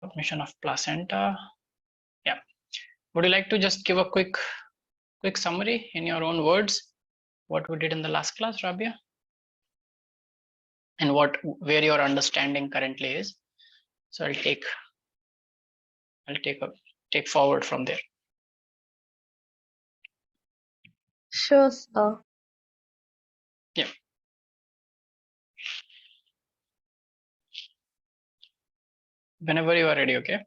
Formation of placenta. Yeah. Would you like to just give a quick summary in your own words what we did in the last class, Rabia? And where your understanding currently is. So I'll take forward from there. Sure, sir. Yeah. Whenever you are ready, okay?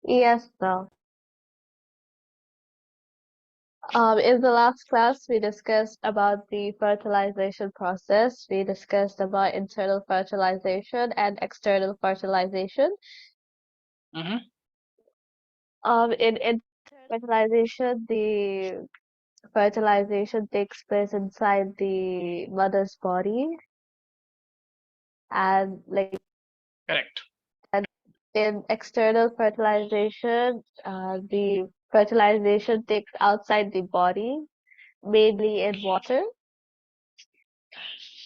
Yes, sir. In the last class, we discussed about the fertilization process. We discussed about internal fertilization and external fertilization. Mm-hmm. In internal fertilization, the fertilization takes place inside the mother's body, and like Correct. in external fertilization, the fertilization takes outside the body, mainly in water.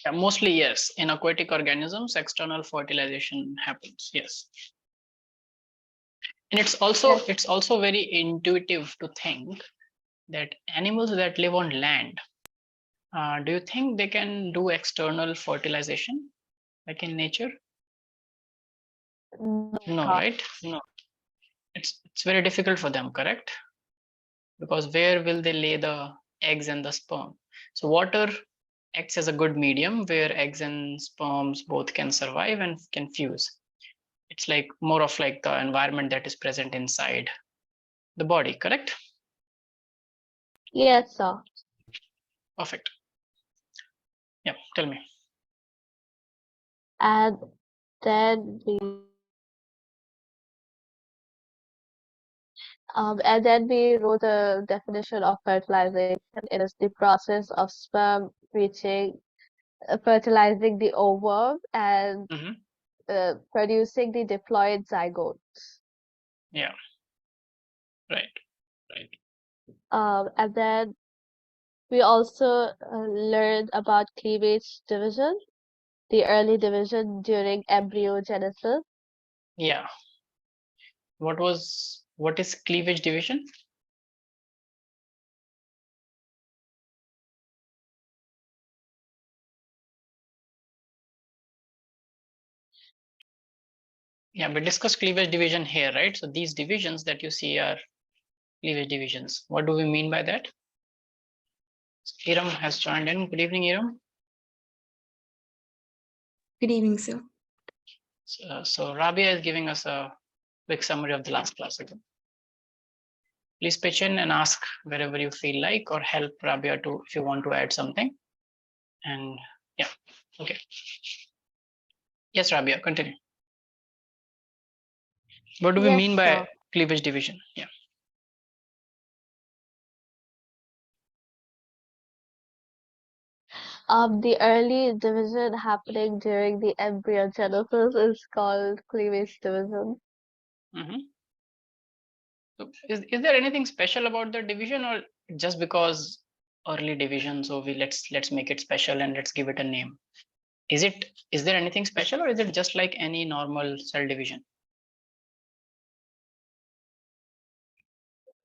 Yeah, mostly yes. In aquatic organisms, external fertilization happens. Yes. And it's also very intuitive to think that animals that live on land, do you think they can do external fertilization like in nature? No, right? No. It's very difficult for them, correct? Because where will they lay the eggs and the sperm? So water acts as a good medium where eggs and sperms both can survive and can fuse. It's like more of like the environment that is present inside the body, correct? Yes, sir. Perfect. Yeah, tell me. And then we wrote the definition of fertilization. It is the process of sperm reaching, fertilizing the ovum and Mm-hmm. producing the diploid zygote. Yeah, right. And then we also learned about cleavage division, the early division during embryogenesis. Yeah. What is cleavage division? Yeah, we discussed cleavage division here, right? So these divisions that you see are cleavage divisions. What do we mean by that? So Iram has joined in. Good evening, Iram. Good evening, sir. So Rabia is giving us a quick summary of the last class again. Please pitch in and ask wherever you feel like, or help Rabia to if you want to add something. And yeah, okay. Yes, Rabia, continue. What do we mean by cleavage division? Yeah. The early division happening during the embryogenesis is called cleavage division. Mm-hmm. So is there anything special about the division, or just because early division, so let's make it special and let's give it a name? Is there anything special, or is it just like any normal cell division?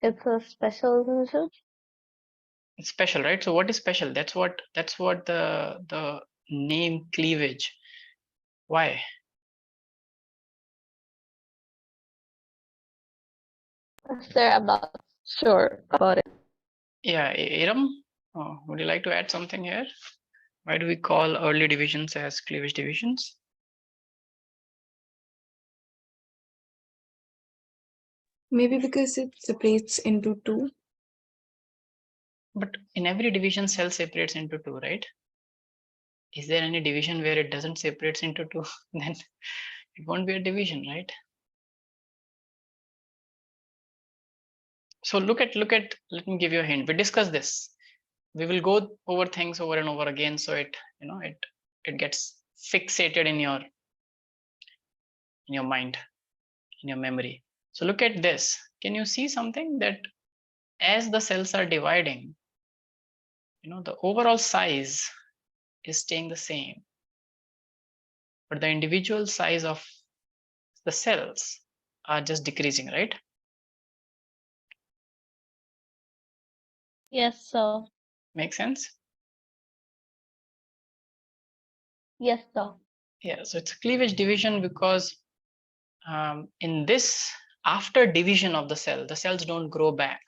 It's a special division. It's special, right? So what is special? That's what the name cleavage. Why? Sir, I'm not sure about it. Yeah, Iram, would you like to add something here? Why do we call early divisions as cleavage divisions? Maybe because it separates into two. But in every division, cell separates into two, right? Is there any division where it doesn't separates into two? Then it won't be a division, right? So look at, let me give you a hint. We discuss this. We will go over things over and over again. So it gets fixated in your mind, in your memory. So look at this. Can you see something that as the cells are dividing, the overall size is staying the same, but the individual size of the cells are just decreasing, right? Yes, sir. Make sense? Yes, sir. Yeah, so it's a cleavage division because in this, after division of the cells don't grow back,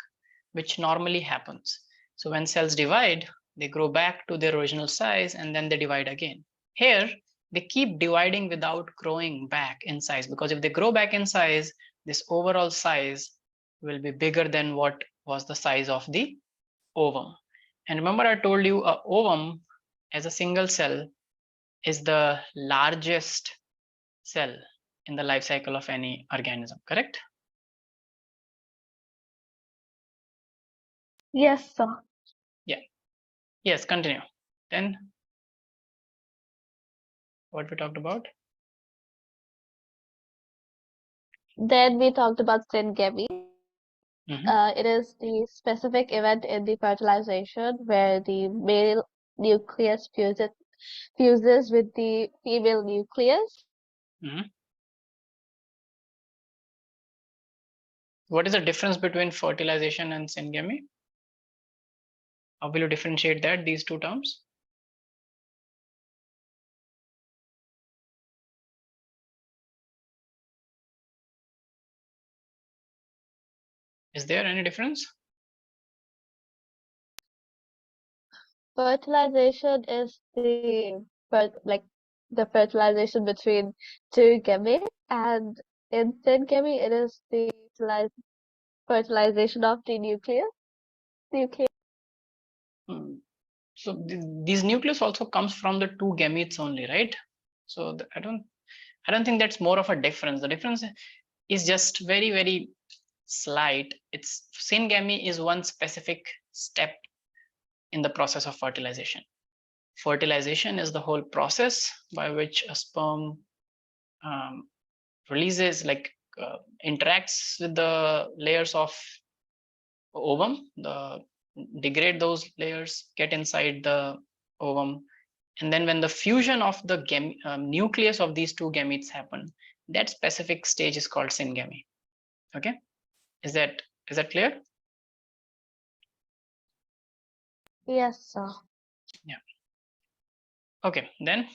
which normally happens. So when cells divide, they grow back to their original size and then they divide again. Here, they keep dividing without growing back in size, because if they grow back in size, this overall size will be bigger than what was the size of the ovum. And remember, I told you a ovum as a single cell is the largest cell in the life cycle of any organism, correct? Yes, sir. Yeah. Yes, continue. Then what we talked about? Then we talked about syngamy. Mhm. It is the specific event in the fertilization where the male nucleus fuses with the female nucleus. Mhm. What is the difference between fertilization and syngamy? How will you differentiate that, these two terms? Is there any difference? Fertilization is the fertilization between two gametes, and in syngamy it is the fertilization of the nucleus. So these nucleus also comes from the two gametes only, right? So I don't think that's more of a difference. The difference is just very slight. It's syngamy is one specific step in the process of fertilization. Fertilization is the whole process by which a sperm releases, like interacts with the layers of ovum, degrade those layers, get inside the ovum, and then when the fusion of the nucleus of these two gametes happen, that specific stage is called syngamy. Okay, is that clear? Yes, sir. Yeah. Okay, then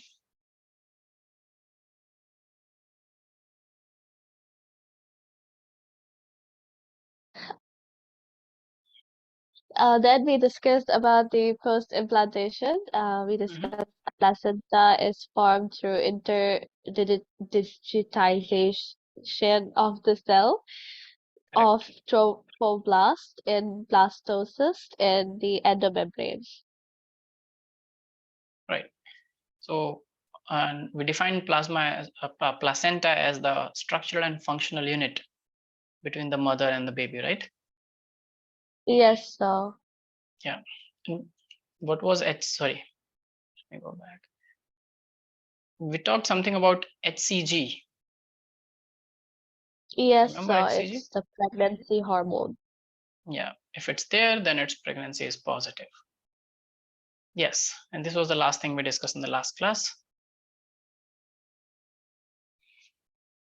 Then we discussed about the post-implantation. We discussed placenta is formed through interdigitization of the cell of correct. trophoblast in blastocyst in the endomembrane. Right. So we define placenta as the structural and functional unit between the mother and the baby, right? Yes, sir. Yeah. What was H? Sorry, let me go back. We talked something about HCG. Yes, Remember sir. HCG? It's the pregnancy hormone. Yeah. If it's there, then its pregnancy is positive. Yes. And this was the last thing we discussed in the last class.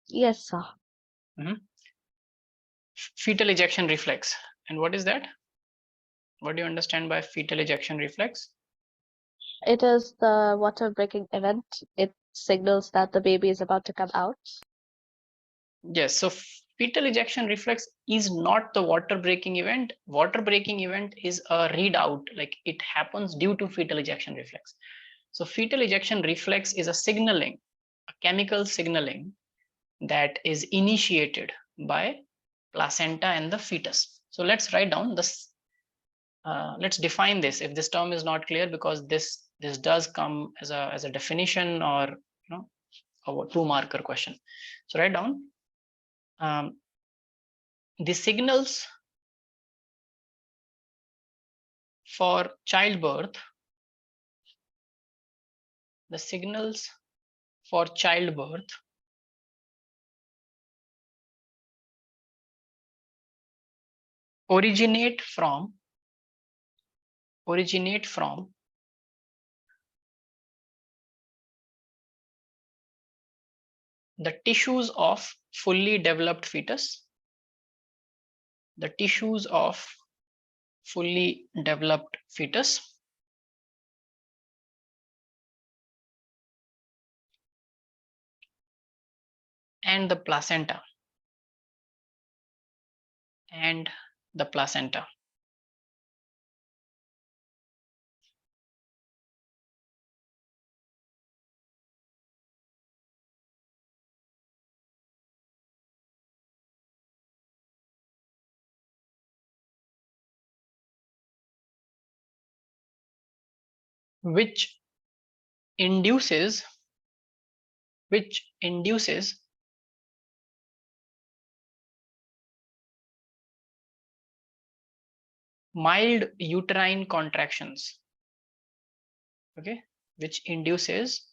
Yes, sir. Fetal ejection reflex. And what is that? What do you understand by fetal ejection reflex? It is the water breaking event. It signals that the baby is about to come out. Yes. So fetal ejection reflex is not the water breaking event. Water breaking event is a readout, like it happens due to fetal ejection reflex. So fetal ejection reflex is a signaling, a chemical signaling that is initiated by placenta and the fetus. So let's write down this. Let's define this if this term is not clear, because this does come as a definition, or a 2-marker question. So write down the signals for childbirth. The signals for childbirth originate from the tissues of fully developed fetus, the tissues of fully developed fetus and the placenta, and the placenta. Which induces mild uterine contractions. Okay, which induces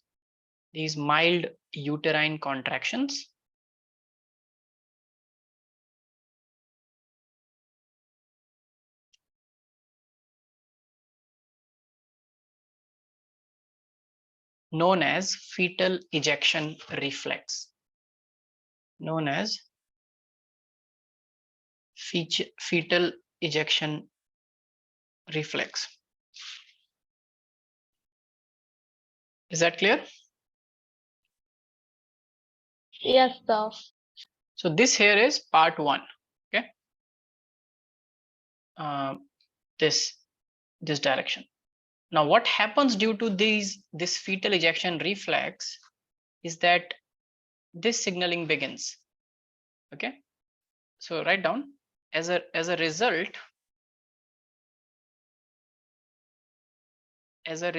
these mild uterine contractions known as fetal ejection reflex, known as fetal ejection reflex. Is that clear? Yes, sir. So this here is part 1. Okay, this direction. Now what happens due to this fetal ejection reflex is that this signaling begins. Okay, so write down as a result, the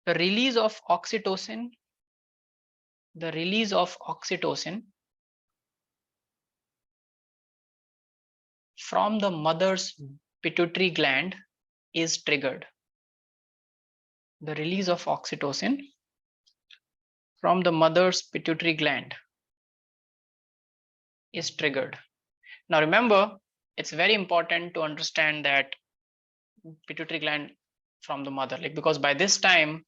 release of oxytocin, from the mother's pituitary gland is triggered. The release of oxytocin from the mother's pituitary gland is triggered. Now remember, it's very important to understand that pituitary gland from the mother, like, because by this time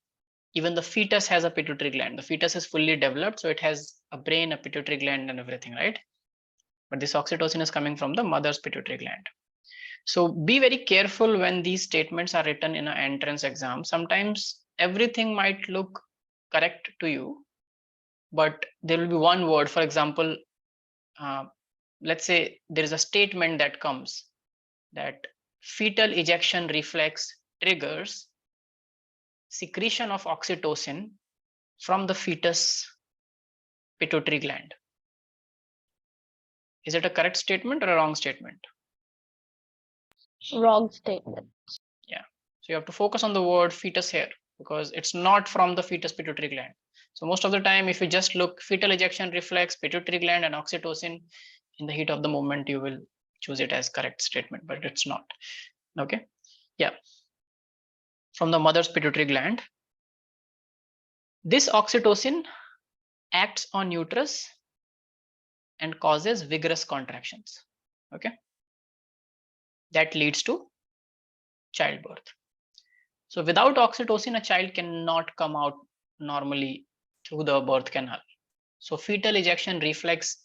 even the fetus has a pituitary gland. The fetus is fully developed, so it has a brain, a pituitary gland and everything, right? But this oxytocin is coming from the mother's pituitary gland. So be very careful when these statements are written in an entrance exam. Sometimes everything might look correct to you, but there will be one word. For example, let's say there is a statement that comes that fetal ejection reflex triggers secretion of oxytocin from the fetus pituitary gland. Is it a correct statement or a wrong statement? Wrong statement. Yeah, so you have to focus on the word fetus here because it's not from the fetus pituitary gland. So most of the time, if you just look fetal ejection reflex, pituitary gland and oxytocin, in the heat of the moment, you will choose it as correct statement, but it's not. Okay, yeah, from the mother's pituitary gland. This oxytocin acts on uterus and causes vigorous contractions. Okay, that leads to childbirth. So without oxytocin, a child cannot come out normally through the birth canal. So fetal ejection reflex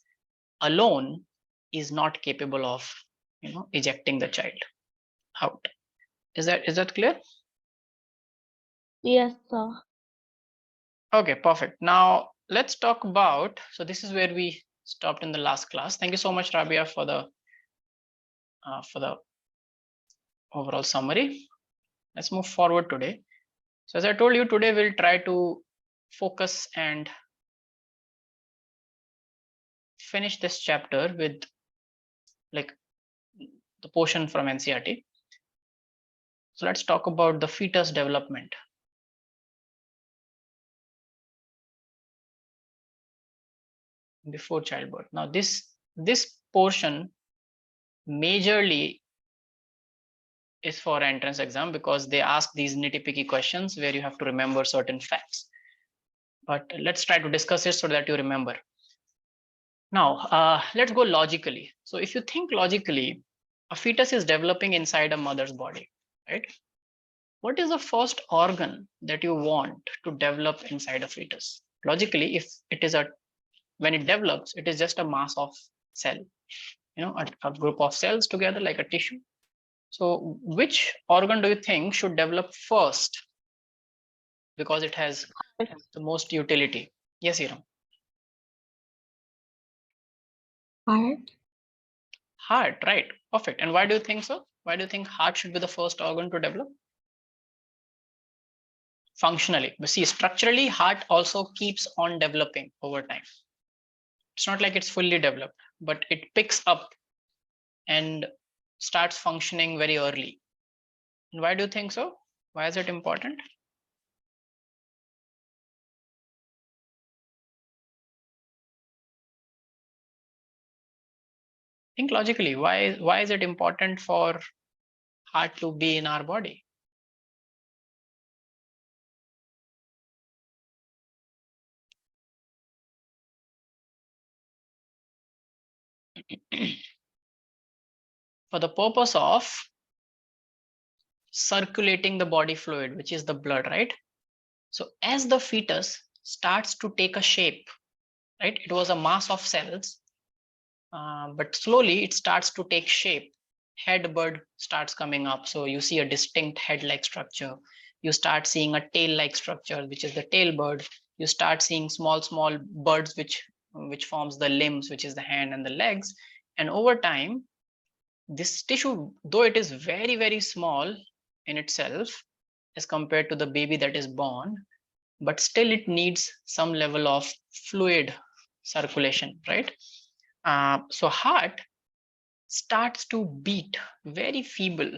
alone is not capable of, ejecting the child out. Is that clear? Yes, sir. Okay, perfect. Now let's talk about, so this is where we stopped in the last class. Thank you so much, Rabia, for the overall summary. Let's move forward today. So as I told you, today we'll try to focus and finish this chapter with like the portion from NCERT. So let's talk about the fetus development. Before childbirth. Now this portion majorly is for entrance exam because they ask these nitty-picky questions where you have to remember certain facts. But let's try to discuss it so that you remember. Now, let's go logically. So if you think logically, a fetus is developing inside a mother's body, right? What is the first organ that you want to develop inside a fetus? Logically, if it is when it develops, it is just a mass of cell, a group of cells together like a tissue. So which organ do you think should develop first because it has the most utility? Yes, Hiram. Heart. Heart, right? Perfect. And why do you think so? Why do you think heart should be the first organ to develop? Functionally, but see, structurally, heart also keeps on developing over time. It's not like it's fully developed, but it picks up and starts functioning very early. And why do you think so? Why is it important? Think logically. Why is it important for heart to be in our body? For the purpose of circulating the body fluid, which is the blood, right? So as the fetus starts to take a shape, right? It was a mass of cells, but slowly it starts to take shape. Head bud starts coming up. So you see a distinct head-like structure. You start seeing a tail-like structure, which is the tail bud. You start seeing small buds, which forms the limbs, which is the hand and the legs. And over time, this tissue, though it is very small in itself as compared to the baby that is born, but still it needs some level of fluid circulation, right? So heart starts to beat very feeble.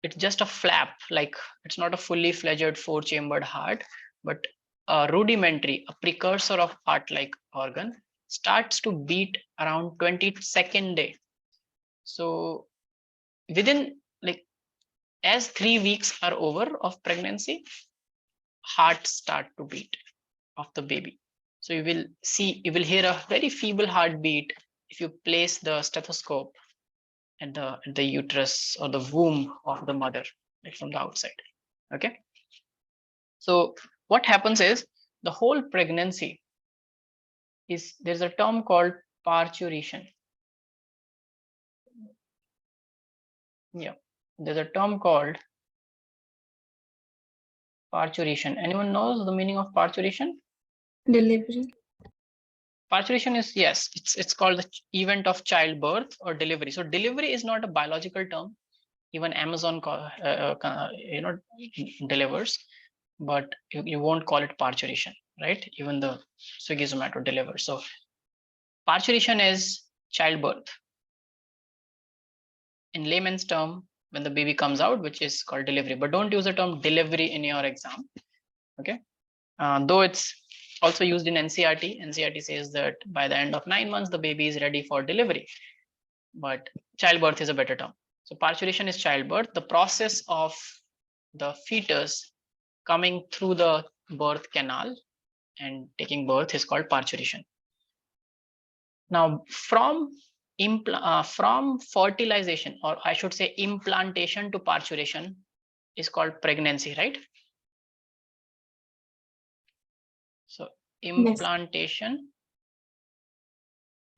It's just a flap, like it's not a fully fledged 4-chambered heart, but a rudimentary, a precursor of heart-like organ starts to beat around 22nd day. So within, like, as 3 weeks are over of pregnancy, heart start to beat of the baby. So you will hear a very feeble heartbeat if you place the stethoscope at the uterus or the womb of the mother, like from the outside. Okay. So what happens is the whole pregnancy there's a term called parturition. Yeah, there's a term called parturition. Anyone knows the meaning of parturition? Delivery. Parturition is, yes, it's called the event of childbirth or delivery. So delivery is not a biological term. Even Amazon delivers, but you won't call it parturition, right? Even the Swiggy Zomato delivers. So parturition is childbirth in layman's term, when the baby comes out, which is called delivery. But don't use the term delivery in your exam. Okay. Though it's also used in NCERT. NCERT says that by the end of 9 months, the baby is ready for delivery. But childbirth is a better term. So parturition is childbirth. The process of the fetus coming through the birth canal and taking birth is called parturition. Now, from fertilization, or I should say implantation to parturition, is called pregnancy, right? So implantation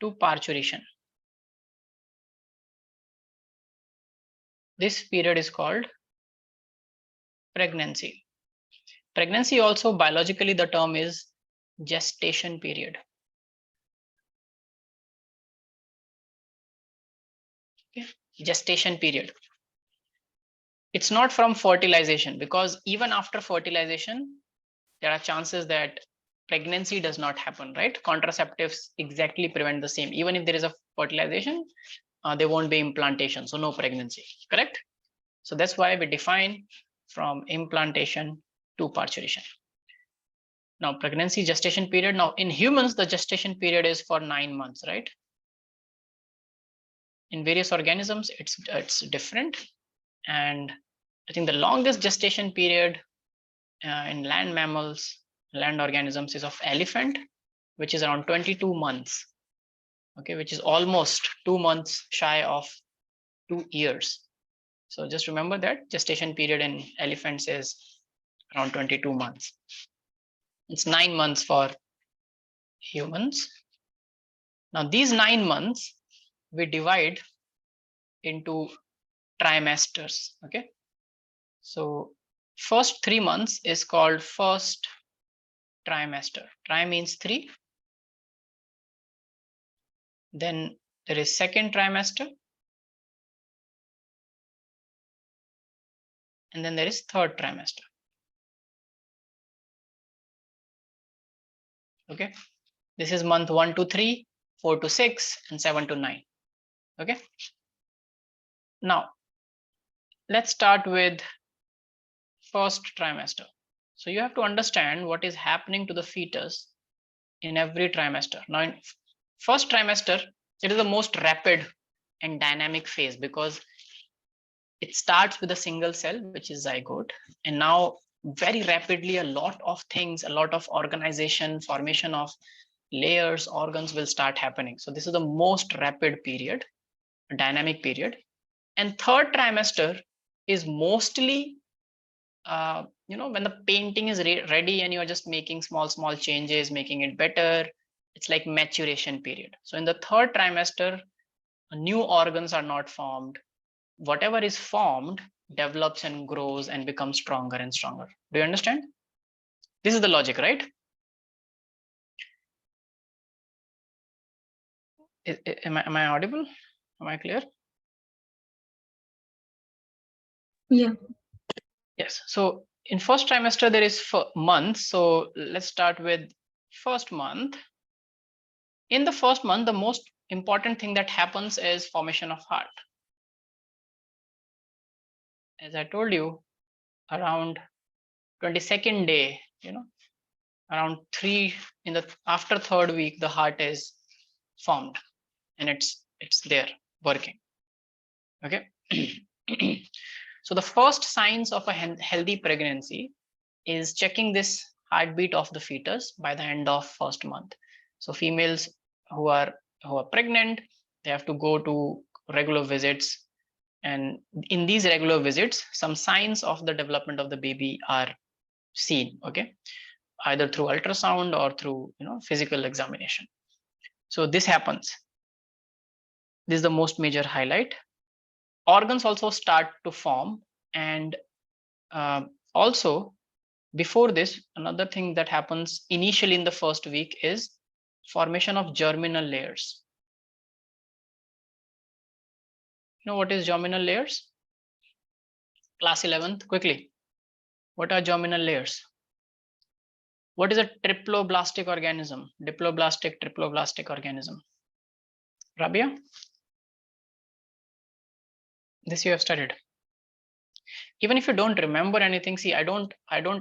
to parturition. This period is called pregnancy. Pregnancy also, biologically, the term is gestation period. Okay. Gestation period. It's not from fertilization, because even after fertilization, there are chances that pregnancy does not happen, right? Contraceptives exactly prevent the same. Even if there is a fertilization, there won't be implantation, so no pregnancy, correct? So that's why we define from implantation to parturition. Now, pregnancy gestation period. Now, in humans, the gestation period is for 9 months, right? In various organisms, it's different. And I think the longest gestation period in land mammals, land organisms, is of elephant, which is around 22 months. okay, which is almost 2 months shy of 2 years. So just remember that gestation period in elephants is around 22 months. It's 9 months for humans. Now these 9 months we divide into trimesters, okay? So first 3 months is called first trimester. Tri means 3. Then there is second trimester. And then there is third trimester. Okay, this is month 1 to 3, 4 to 6, and 7 to 9. Okay, now let's start with first trimester. So you have to understand what is happening to the fetus in every trimester. Now in first trimester, it is the most rapid and dynamic phase because it starts with a single cell, which is zygote, and now very rapidly a lot of things, a lot of organization, formation of layers, organs will start happening. So this is the most rapid period, dynamic period. And third trimester is mostly when the painting is ready and you're just making small changes, making it better. It's like maturation period. So in the third trimester, new organs are not formed. Whatever is formed develops and grows and becomes stronger and stronger. Do you understand? This is the logic, right? Am I audible? Am I clear? Yeah. Yes. So in first trimester, there is months. So let's start with first month. In the first month, the most important thing that happens is formation of heart. As I told you, around 22nd day, around 3 in the after third week, the heart is formed and it's there working. Okay. So the first signs of a healthy pregnancy is checking this heartbeat of the fetus by the end of first month. So females who are pregnant, they have to go to regular visits, and in these regular visits, some signs of the development of the baby are seen. Okay, either through ultrasound or through physical examination. So this happens. This is the most major highlight. Organs also start to form, and also before this, another thing that happens initially in the first week is formation of germinal layers. You know what is germinal layers? Class 11th, quickly. What are germinal layers? What is a triploblastic organism? Diploblastic, triploblastic organism. Rabia? This you have studied. Even if you don't remember anything, see, I don't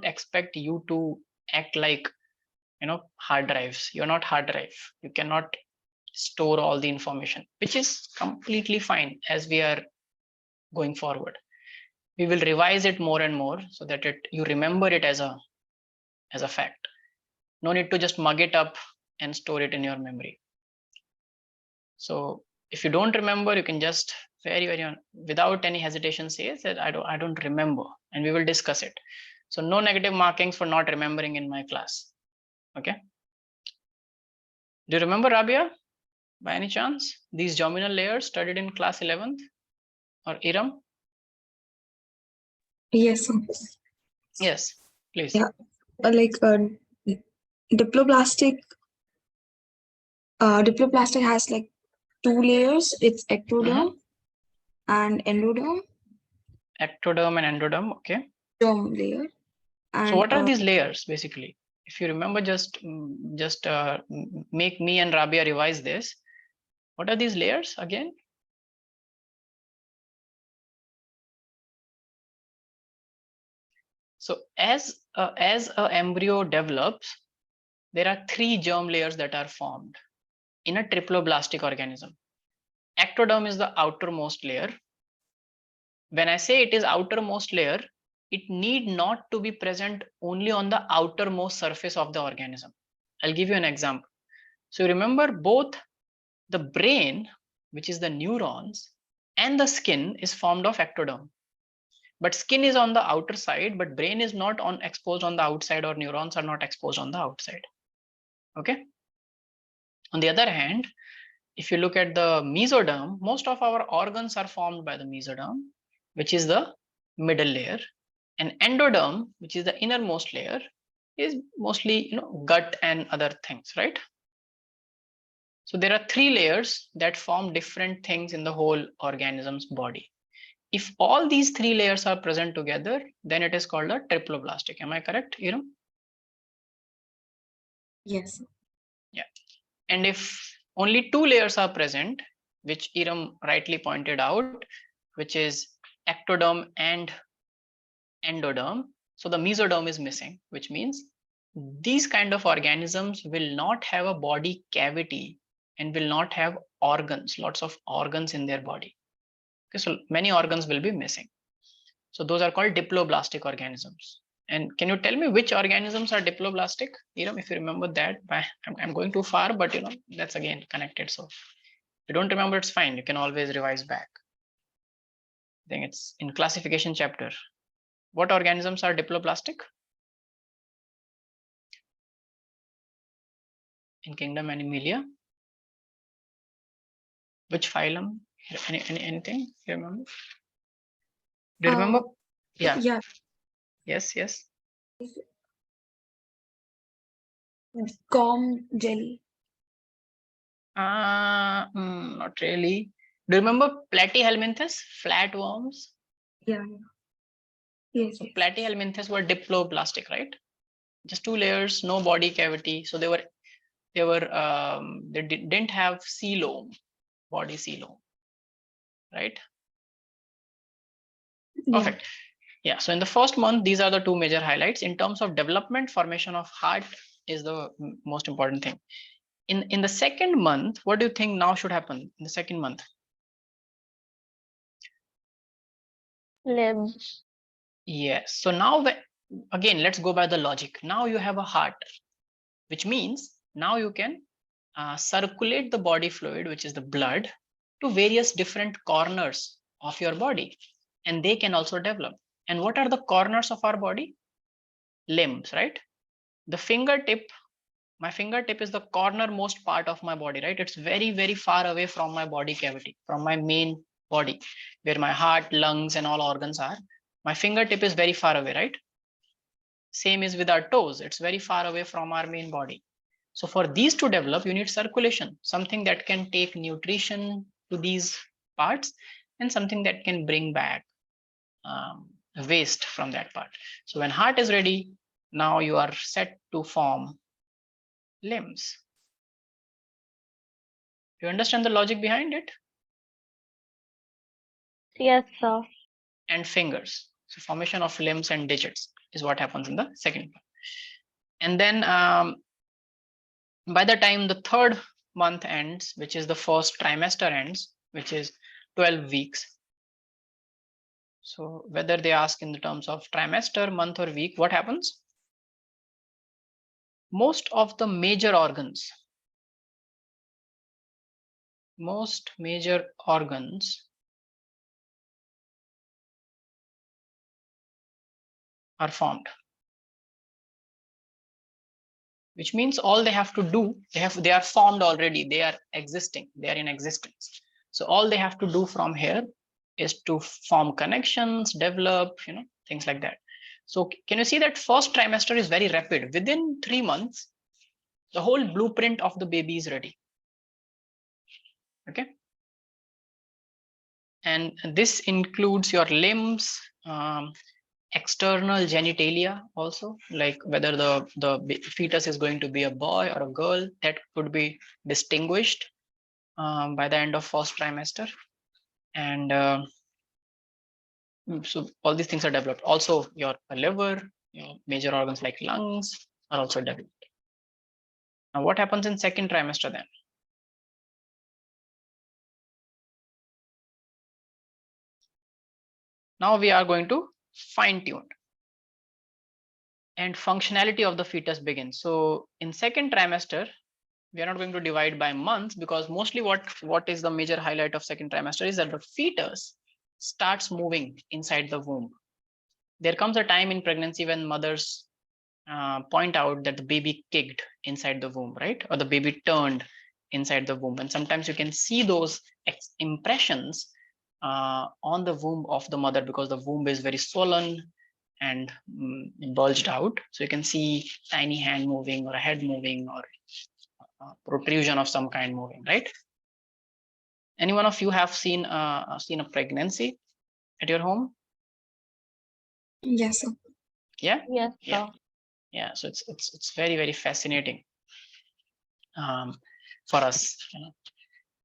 expect you to act like hard drives. You're not hard drive. You cannot store all the information, which is completely fine. As we are going forward, we will revise it more and more so that you remember it as a fact. No need to just mug it up and store it in your memory. So if you don't remember, you can just very without any hesitation say that I don't remember, and we will discuss it. So no negative markings for not remembering in my class. Okay, do you remember, Rabia, by any chance, these germinal layers studied in class 11th? Or Iram? Yes. Yes, please. Yeah. Diploblastic has like 2 layers. It's ectoderm and endoderm. Ectoderm and endoderm. Okay. Derm layer. And, so what are these layers basically? If you remember, just make me and Rabia revise this. What are these layers again? So as a embryo develops, there are 3 germ layers that are formed in a triploblastic organism. Ectoderm is the outermost layer. When I say it is outermost layer, it need not to be present only on the outermost surface of the organism. I'll give you an example. So remember, both the brain, which is the neurons, and the skin is formed of ectoderm. But skin is on the outer side, but brain is not exposed on the outside, or neurons are not exposed on the outside. Okay. On the other hand, if you look at the mesoderm, most of our organs are formed by the mesoderm, which is the middle layer, and endoderm, which is the innermost layer, is mostly gut and other things, right? So there are 3 layers that form different things in the whole organism's body. If all these 3 layers are present together, then it is called a triploblastic. Am I correct, Iram? Yes. Yeah. And if only 2 layers are present, which Iram rightly pointed out, which is ectoderm and endoderm, so the mesoderm is missing, which means these kind of organisms will not have a body cavity and will not have organs, lots of organs in their body. Okay, so many organs will be missing. So those are called diploblastic organisms. And can you tell me which organisms are diploblastic? If you remember that, I'm going too far, but that's again connected. So if you don't remember, it's fine. You can always revise back. I think it's in classification chapter. What organisms are diploblastic? In kingdom Animalia. Which phylum? Anything you remember? Do you remember? Yeah. Yeah. Yes. Gum jelly. Not really. Do you remember platyhelminthes, flatworms? Yeah. Yes. So platyhelminthes were diploblastic, right? Just 2 layers, no body cavity. So they didn't have coelom, body coelom, right? Perfect. Yeah. So in the first month, these are the 2 major highlights. In terms of development, formation of heart is the most important thing. In the second month, what do you think now should happen in the second month? Limbs. Yes. So now again, let's go by the logic. Now you have a heart, which means now you can circulate the body fluid, which is the blood, to various different corners of your body, and they can also develop. And what are the corners of our body? Limbs, right? The fingertip, my fingertip is the cornermost part of my body, right? It's very, very far away from my body cavity, from my main body, where my heart, lungs, and all organs are. My fingertip is very far away, right? Same is with our toes. It's very far away from our main body. So for these to develop, you need circulation, something that can take nutrition to these parts and something that can bring back waste from that part. So when heart is ready, now you are set to form limbs. Do you understand the logic behind it? Yes, sir. And fingers. So formation of limbs and digits is what happens in the second part. And then by the time the 3rd month ends, which is the first trimester ends, which is 12 weeks. So whether they ask in the terms of trimester, month, or week, what happens? Most of the major organs, are formed, which means all they have to do, they are formed already, they are existing, they are in existence. So all they have to do from here is to form connections, develop, things like that. So can you see that first trimester is very rapid? Within 3 months, the whole blueprint of the baby is ready. Okay. And this includes your limbs, external genitalia also, like whether the fetus is going to be a boy or a girl, that could be distinguished by the end of first trimester. And so all these things are developed. Also your liver, your major organs like lungs are also developed. Now what happens in second trimester then? Now we are going to fine tune and functionality of the fetus begins. So in second trimester, we are not going to divide by months, because mostly what is the major highlight of second trimester is that the fetus starts moving inside the womb. There comes a time in pregnancy when mothers point out that the baby kicked inside the womb, right? Or the baby turned inside the womb. And sometimes you can see those impressions on the womb of the mother, because the womb is very swollen and bulged out. So you can see tiny hand moving or a head moving or protrusion of some kind moving, right? Any one of you have seen a pregnancy at your home? Yes, sir. Yeah. Yes, Yeah. sir. Yeah. So it's very, very fascinating for us. You know,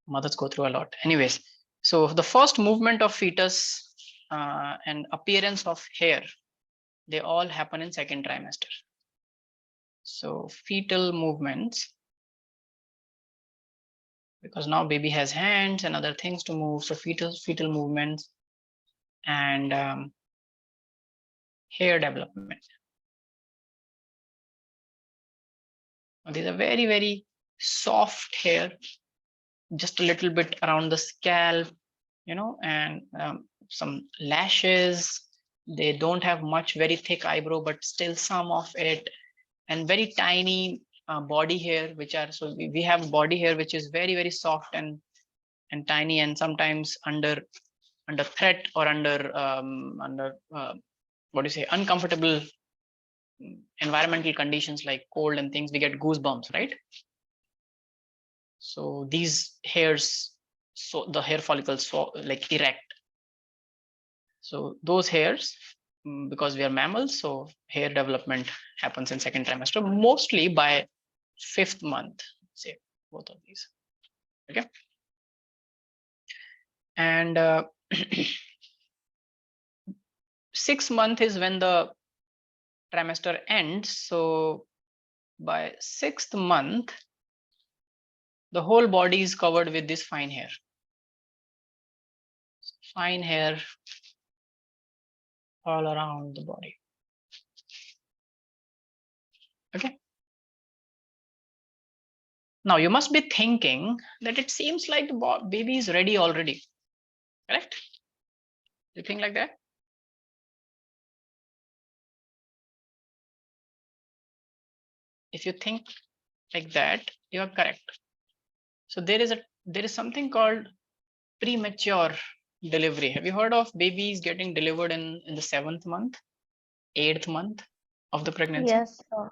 mothers go through a lot. Anyways, so the first movement of fetus and appearance of hair, they all happen in second trimester. So fetal movements, because now baby has hands and other things to move. So fetal movements and hair development. These are very, very soft hair, just a little bit around the scalp, you know, and some lashes. They don't have much, very thick eyebrow, but still some of it, and very tiny body hair, which are, so we have body hair which is very, very soft and tiny, and sometimes under threat or under what do you say, uncomfortable environmental conditions like cold and things, we get goosebumps, right? So these hairs, so the hair follicles so like erect. So those hairs, because we are mammals, so hair development happens in second trimester, mostly by 5th month, say both of these. Okay. And 6th month is when the trimester ends. So by 6th month, the whole body is covered with this fine hair. Fine hair all around the body. Okay. Now you must be thinking that it seems like the baby is ready already, correct? You think like that? If you think like that, you are correct. So there is something called premature delivery. Have you heard of babies getting delivered in the 7th month, 8th month of the pregnancy? Yes, sir.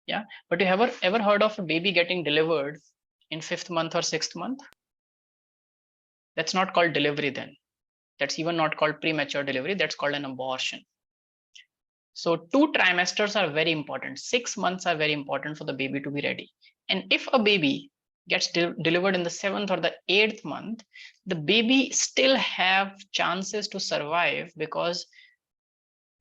Yeah, but you ever heard of a baby getting delivered in 5th month or 6th month? That's not called delivery then. That's even not called premature delivery. That's called an abortion. So 2 trimesters are very important. 6 months are very important for the baby to be ready. And if a baby gets delivered in the 7th or the 8th month, the baby still have chances to survive, because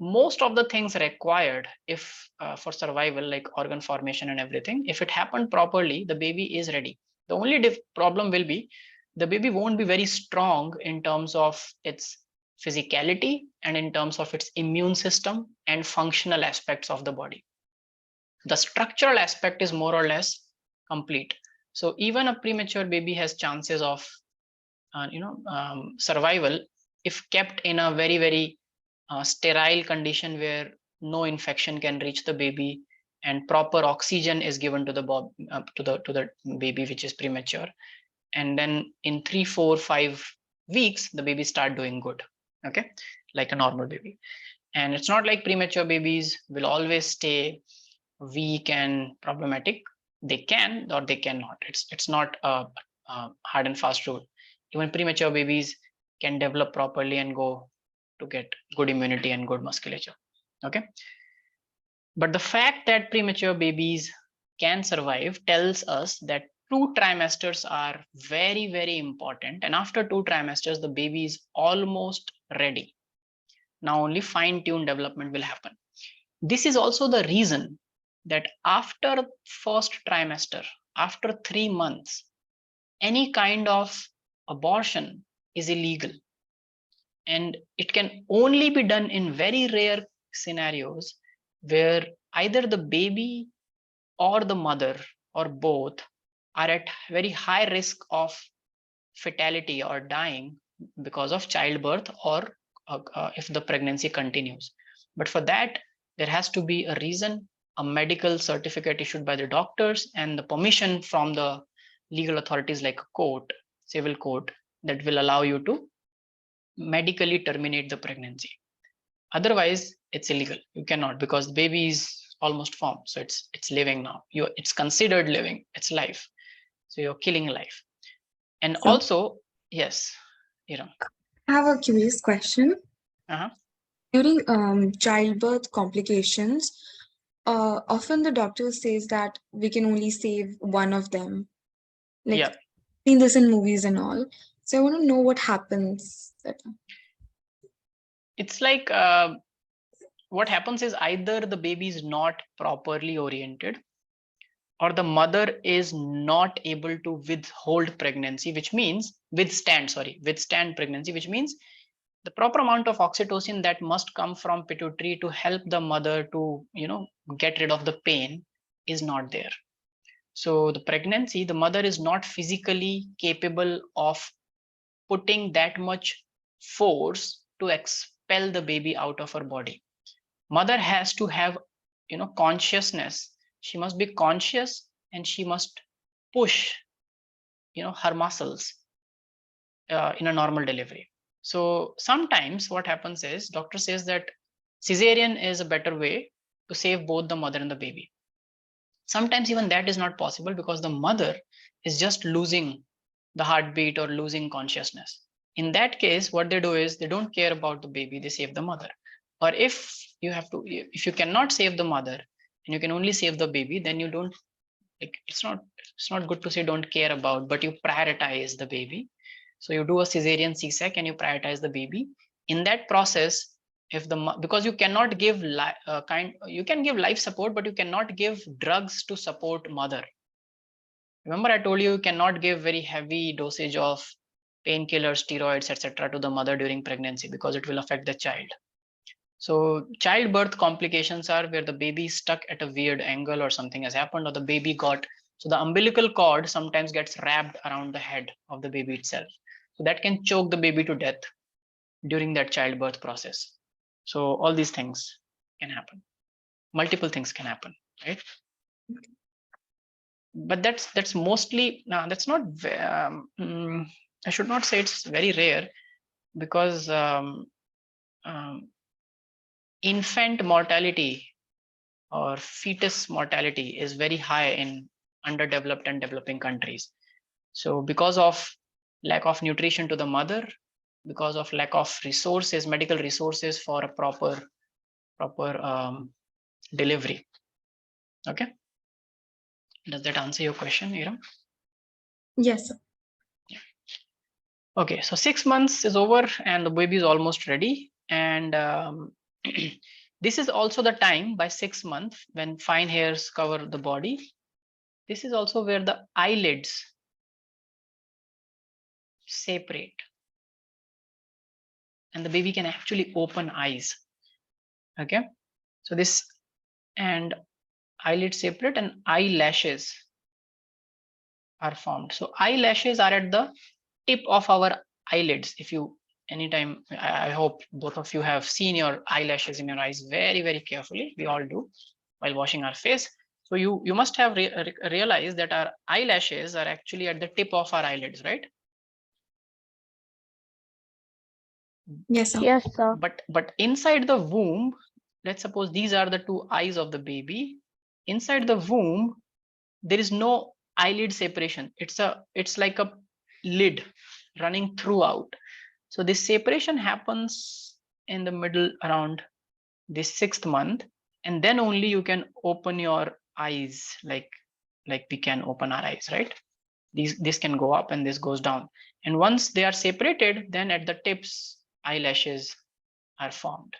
most of the things required if for survival, like organ formation and everything, if it happened properly, the baby is ready. The only problem will be the baby won't be very strong in terms of its physicality and in terms of its immune system and functional aspects of the body. The structural aspect is more or less complete. So even a premature baby has chances of survival if kept in a very, very sterile condition where no infection can reach the baby and proper oxygen is given to the baby which is premature. And then in 3, 4, 5 weeks, the baby start doing good. Okay, like a normal baby. And it's not like premature babies will always stay weak and problematic. They can or they cannot. It's not a hard and fast rule. Even premature babies can develop properly and go to get good immunity and good musculature. Okay. But the fact that premature babies can survive tells us that 2 trimesters are very, very important. And after 2 trimesters, the baby is almost ready. Now only fine-tuned development will happen. This is also the reason that after 1st trimester, after 3 months, any kind of abortion is illegal. And it can only be done in very rare scenarios where either the baby or the mother or both are at very high risk of fatality or dying because of childbirth, or if the pregnancy continues. But for that, there has to be a reason, a medical certificate issued by the doctors, and the permission from the legal authorities like a court, civil court, that will allow you to medically terminate the pregnancy. Otherwise, it's illegal. You cannot, because the baby is almost formed, so it's living now. It's considered living. It's life. So you're killing life. And So- also, yes, I have a curious question. Uh-huh. During childbirth complications, often the doctor says that we can only save one of them. Like, Yeah. seen this in movies and all. So I want to know what happens. It's like what happens is either the baby is not properly oriented, or the mother is not able to withstand pregnancy, which means the proper amount of oxytocin that must come from pituitary to help the mother to get rid of the pain is not there. So the pregnancy, the mother is not physically capable of putting that much force to expel the baby out of her body. Mother has to have consciousness. She must be conscious, and she must push her muscles in a normal delivery. So sometimes what happens is, doctor says that cesarean is a better way to save both the mother and the baby. Sometimes even that is not possible, because the mother is just losing the heartbeat or losing consciousness. In that case, what they do is, they don't care about the baby, they save the mother. Or if you cannot save the mother and you can only save the baby, then you don't, like, it's not good to say don't care about, but you prioritize the baby. So you do a cesarean C-sec and you prioritize the baby. In that process, because you cannot give you can give life support, but you cannot give drugs to support mother. Remember, I told you cannot give very heavy dosage of painkillers, steroids, etc. to the mother during pregnancy, because it will affect the child. So childbirth complications are where the baby is stuck at a weird angle, or something has happened, or the baby so the umbilical cord sometimes gets wrapped around the head of the baby itself. So that can choke the baby to death during that childbirth process. So all these things can happen. Multiple things can happen, right? But that's mostly, that's not, I should not say it's very rare, because infant mortality or fetus mortality is very high in underdeveloped and developing countries. So because of lack of nutrition to the mother, because of lack of resources, medical resources for a proper delivery. Okay, does that answer your question, Iram? Yes, sir. Okay, so 6 months is over and the baby is almost ready. And this is also the time, by 6 months, when fine hairs cover the body. This is also where the eyelids separate and the baby can actually open eyes. Okay, so this, and eyelids separate and eyelashes are formed. So eyelashes are at the tip of our eyelids. If you anytime, I hope both of you have seen your eyelashes in your eyes very carefully. We all do while washing our face. So you must have realized that our eyelashes are actually at the tip of our eyelids, right? Yes, sir. Yes, sir. But inside the womb, let's suppose these are the two eyes of the baby. Inside the womb, there is no eyelid separation. It's like a lid running throughout. So this separation happens in the middle, around this 6th month, and then only you can open your eyes like we can open our eyes, right? This can go up and this goes down. And once they are separated, then at the tips, eyelashes are formed.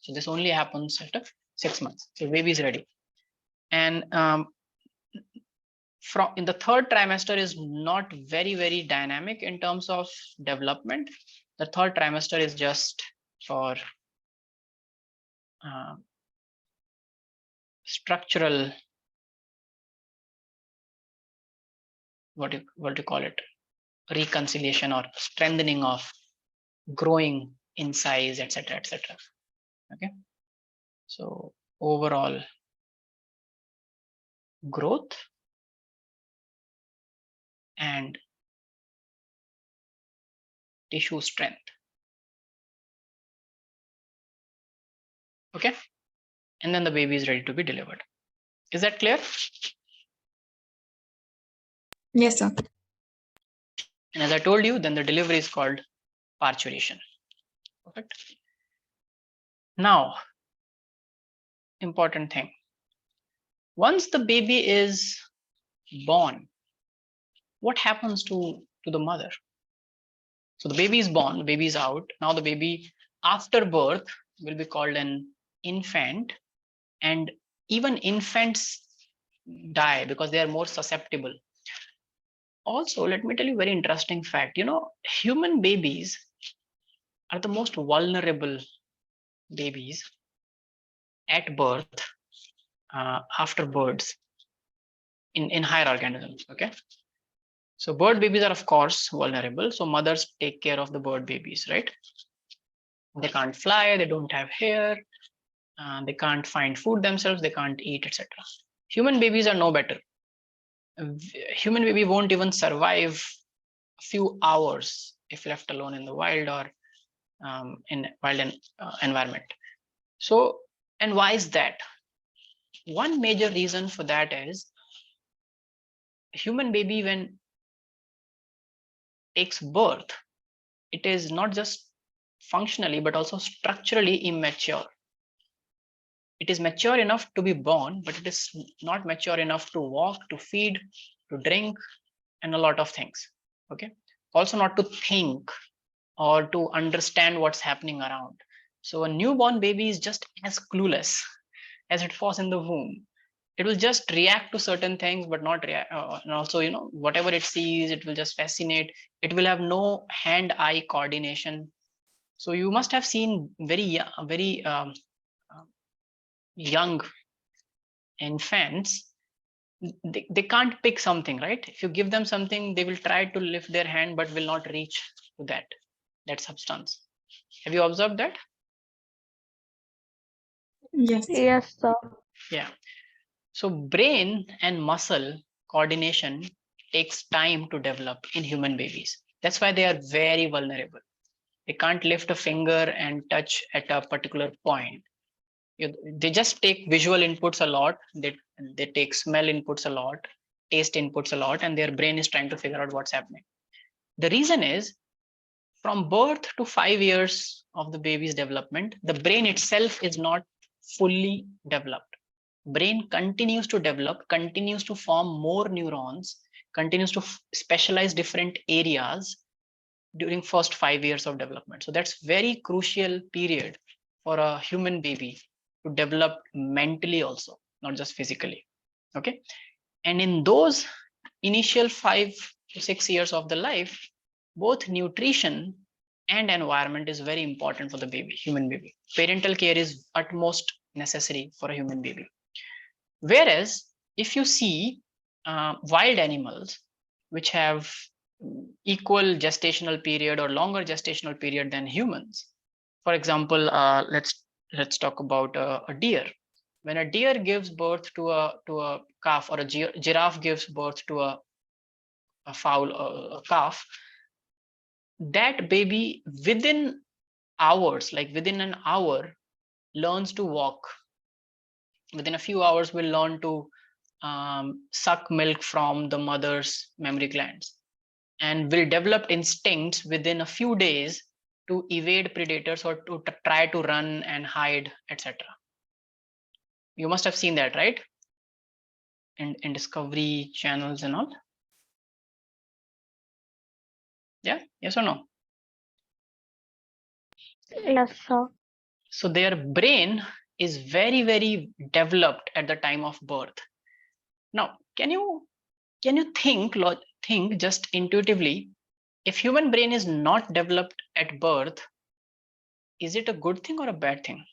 So this only happens after 6 months. So baby is ready. And from in the 3rd trimester is not very dynamic in terms of development. The 3rd trimester is just for structural what do you call it, reconciliation or strengthening of growing in size, etc., etc. Okay, so overall growth and tissue strength. Okay, and then the baby is ready to be delivered. Is that clear? Yes, sir. And as I told you, then the delivery is called parturition. Perfect. Now, important thing. Once the baby is born, what happens to the mother? So the baby is born, the baby is out. Now the baby after birth will be called an infant, and even infants die because they are more susceptible. Also, let me tell you a very interesting fact. You know, human babies are the most vulnerable babies at birth, after birds in higher organisms. Okay, so bird babies are of course vulnerable. So mothers take care of the bird babies, right? They can't fly, they don't have hair, they can't find food themselves, they can't eat, etc. Human babies are no better. Human baby won't even survive a few hours if left alone in the wild or in wild environment. So, and why is that? One major reason for that is human baby when takes birth, it is not just functionally but also structurally immature. It is mature enough to be born, but it is not mature enough to walk, to feed, to drink, and a lot of things. Okay, also not to think or to understand what's happening around. So a newborn baby is just as clueless as it was in the womb. It will just react to certain things but not react, and also, you know, whatever it sees, it will just fascinate. It will have no hand-eye coordination. So you must have seen very young infants. They can't pick something, right? If you give them something, they will try to lift their hand but will not reach to that substance. Have you observed that? Yes. Yes, sir. Yeah. So brain and muscle coordination takes time to develop in human babies. That's why they are very vulnerable. They can't lift a finger and touch at a particular point. They just take visual inputs a lot. They take smell inputs a lot, taste inputs a lot, and their brain is trying to figure out what's happening. The reason is from birth to 5 years of the baby's development, the brain itself is not fully developed. Brain continues to develop, continues to form more neurons, continues to specialize different areas during first 5 years of development. So that's very crucial period for a human baby to develop mentally also, not just physically. Okay, and in those initial 5 to 6 years of the life, both nutrition and environment is very important for the baby, human baby. Parental care is utmost necessary for a human baby. Whereas if you see wild animals which have equal gestational period or longer gestational period than humans, for example, let's talk about a deer. When a deer gives birth to a calf, or a giraffe gives birth to a fowl, a calf, that baby within hours, like within an hour, learns to walk. Within a few hours will learn to suck milk from the mother's mammary glands, and will develop instincts within a few days to evade predators or to try to run and hide, etc. You must have seen that, right? In Discovery channels and all. Yeah, yes or no? Yes, sir. So their brain is very, very developed at the time of birth. Now, can you think just intuitively, if human brain is not developed at birth, is it a good thing or a bad thing?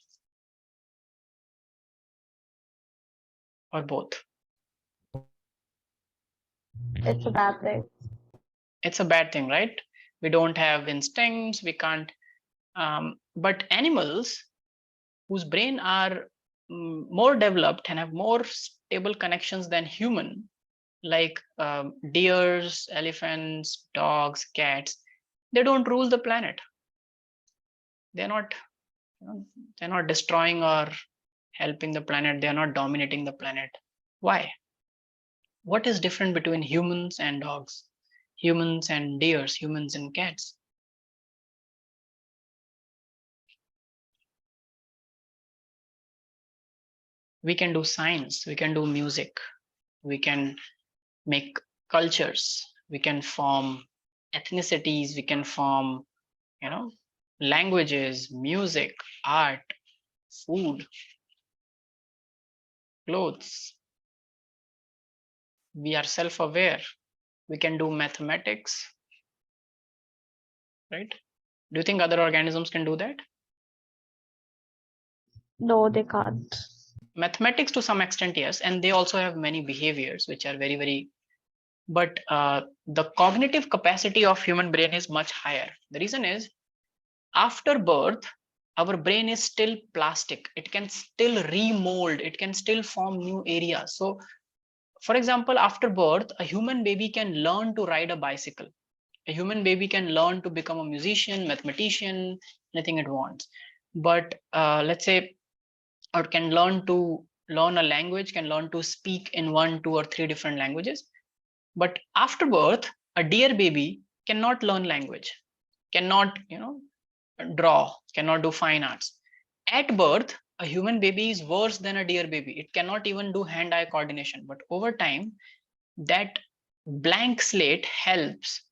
Or both? It's a bad thing. It's a bad thing, right? We don't have instincts, we can't. But animals whose brain are more developed and have more stable connections than human, like deers, elephants, dogs, cats, they don't rule the planet. They're not, they're not destroying or helping the planet. They're not dominating the planet. Why? What is different between humans and dogs, humans and deers, humans and cats? We can do science, we can do music, we can make cultures, we can form ethnicities, we can form, languages, music, art, food, clothes. We are self-aware. We can do mathematics, right? Do you think other organisms can do that? No, they can't. Mathematics to some extent, yes, and they also have many behaviors which are very, very, but the cognitive capacity of human brain is much higher. The reason is, after birth, our brain is still plastic. It can still remold, it can still form new areas. So for example, after birth, a human baby can learn to ride a bicycle. A human baby can learn to become a musician, mathematician, anything it wants. But let's say, or can learn a language, can learn to speak in 1, 2, or 3 different languages. But after birth, a deer baby cannot learn language, cannot, draw, cannot do fine arts. At birth, a human baby is worse than a deer baby. It cannot even do hand-eye coordination. But over time, that blank slate helps,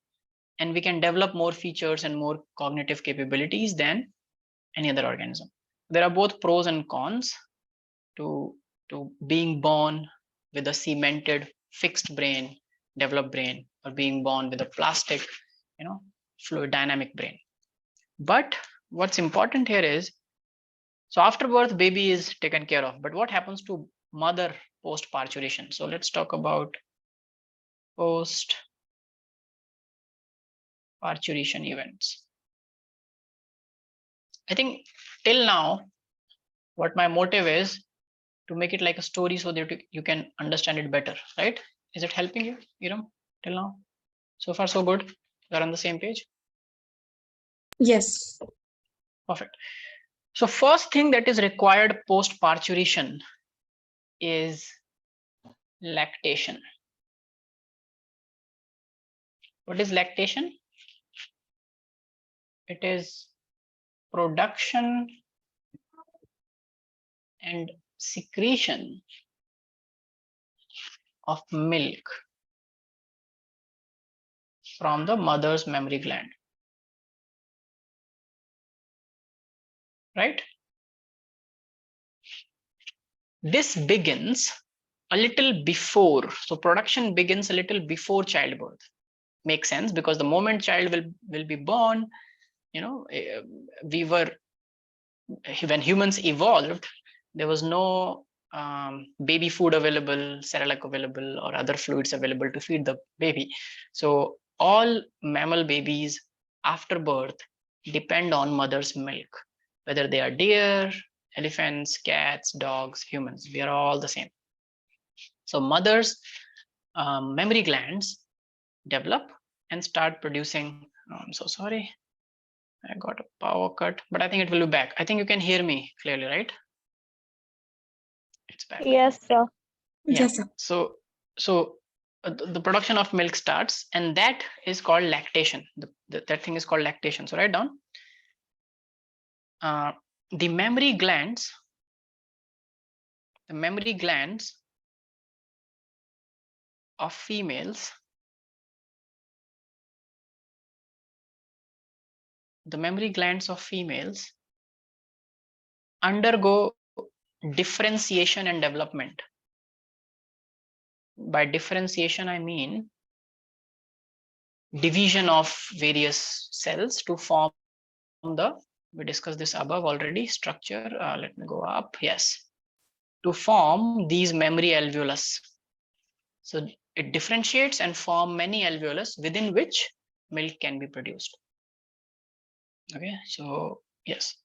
and we can develop more features and more cognitive capabilities than any other organism. There are both pros and cons to being born with a cemented, fixed brain, developed brain, or being born with a plastic, fluid dynamic brain. But what's important here is, so after birth, baby is taken care of, but what happens to mother post parturition? So let's talk about post parturition events. I think till now, what my motive is to make it like a story so that you can understand it better, right? Is it helping you, till now? So far, so good. We're on the same page. Yes. Perfect. So first thing that is required post parturition is lactation. What is lactation? It is production and secretion of milk from the mother's mammary gland, right? This begins a little before, so production begins a little before childbirth. Makes sense, because the moment child will be born, we were, when humans evolved, there was no baby food available, Cerelac available, or other fluids available to feed the baby. So all mammal babies after birth depend on mother's milk, whether they are deer, elephants, cats, dogs, humans. We are all the same. So mother's mammary glands develop and start producing. Oh, I'm so sorry, I got a power cut, but I think it will be back. I think you can hear me clearly, right? It's back. Yes, sir. Yeah. Yes, sir. So the production of milk starts, and that is called lactation. That thing is called lactation. So write down. The mammary glands. The mammary glands of females. The mammary glands of females undergo differentiation and development. By differentiation, I mean division of various cells to form the, we discussed this above already, structure. Let me go up. Yes, to form these mammary alveolus. So It differentiates and form many alveolus within which milk can be produced. Okay, so yes.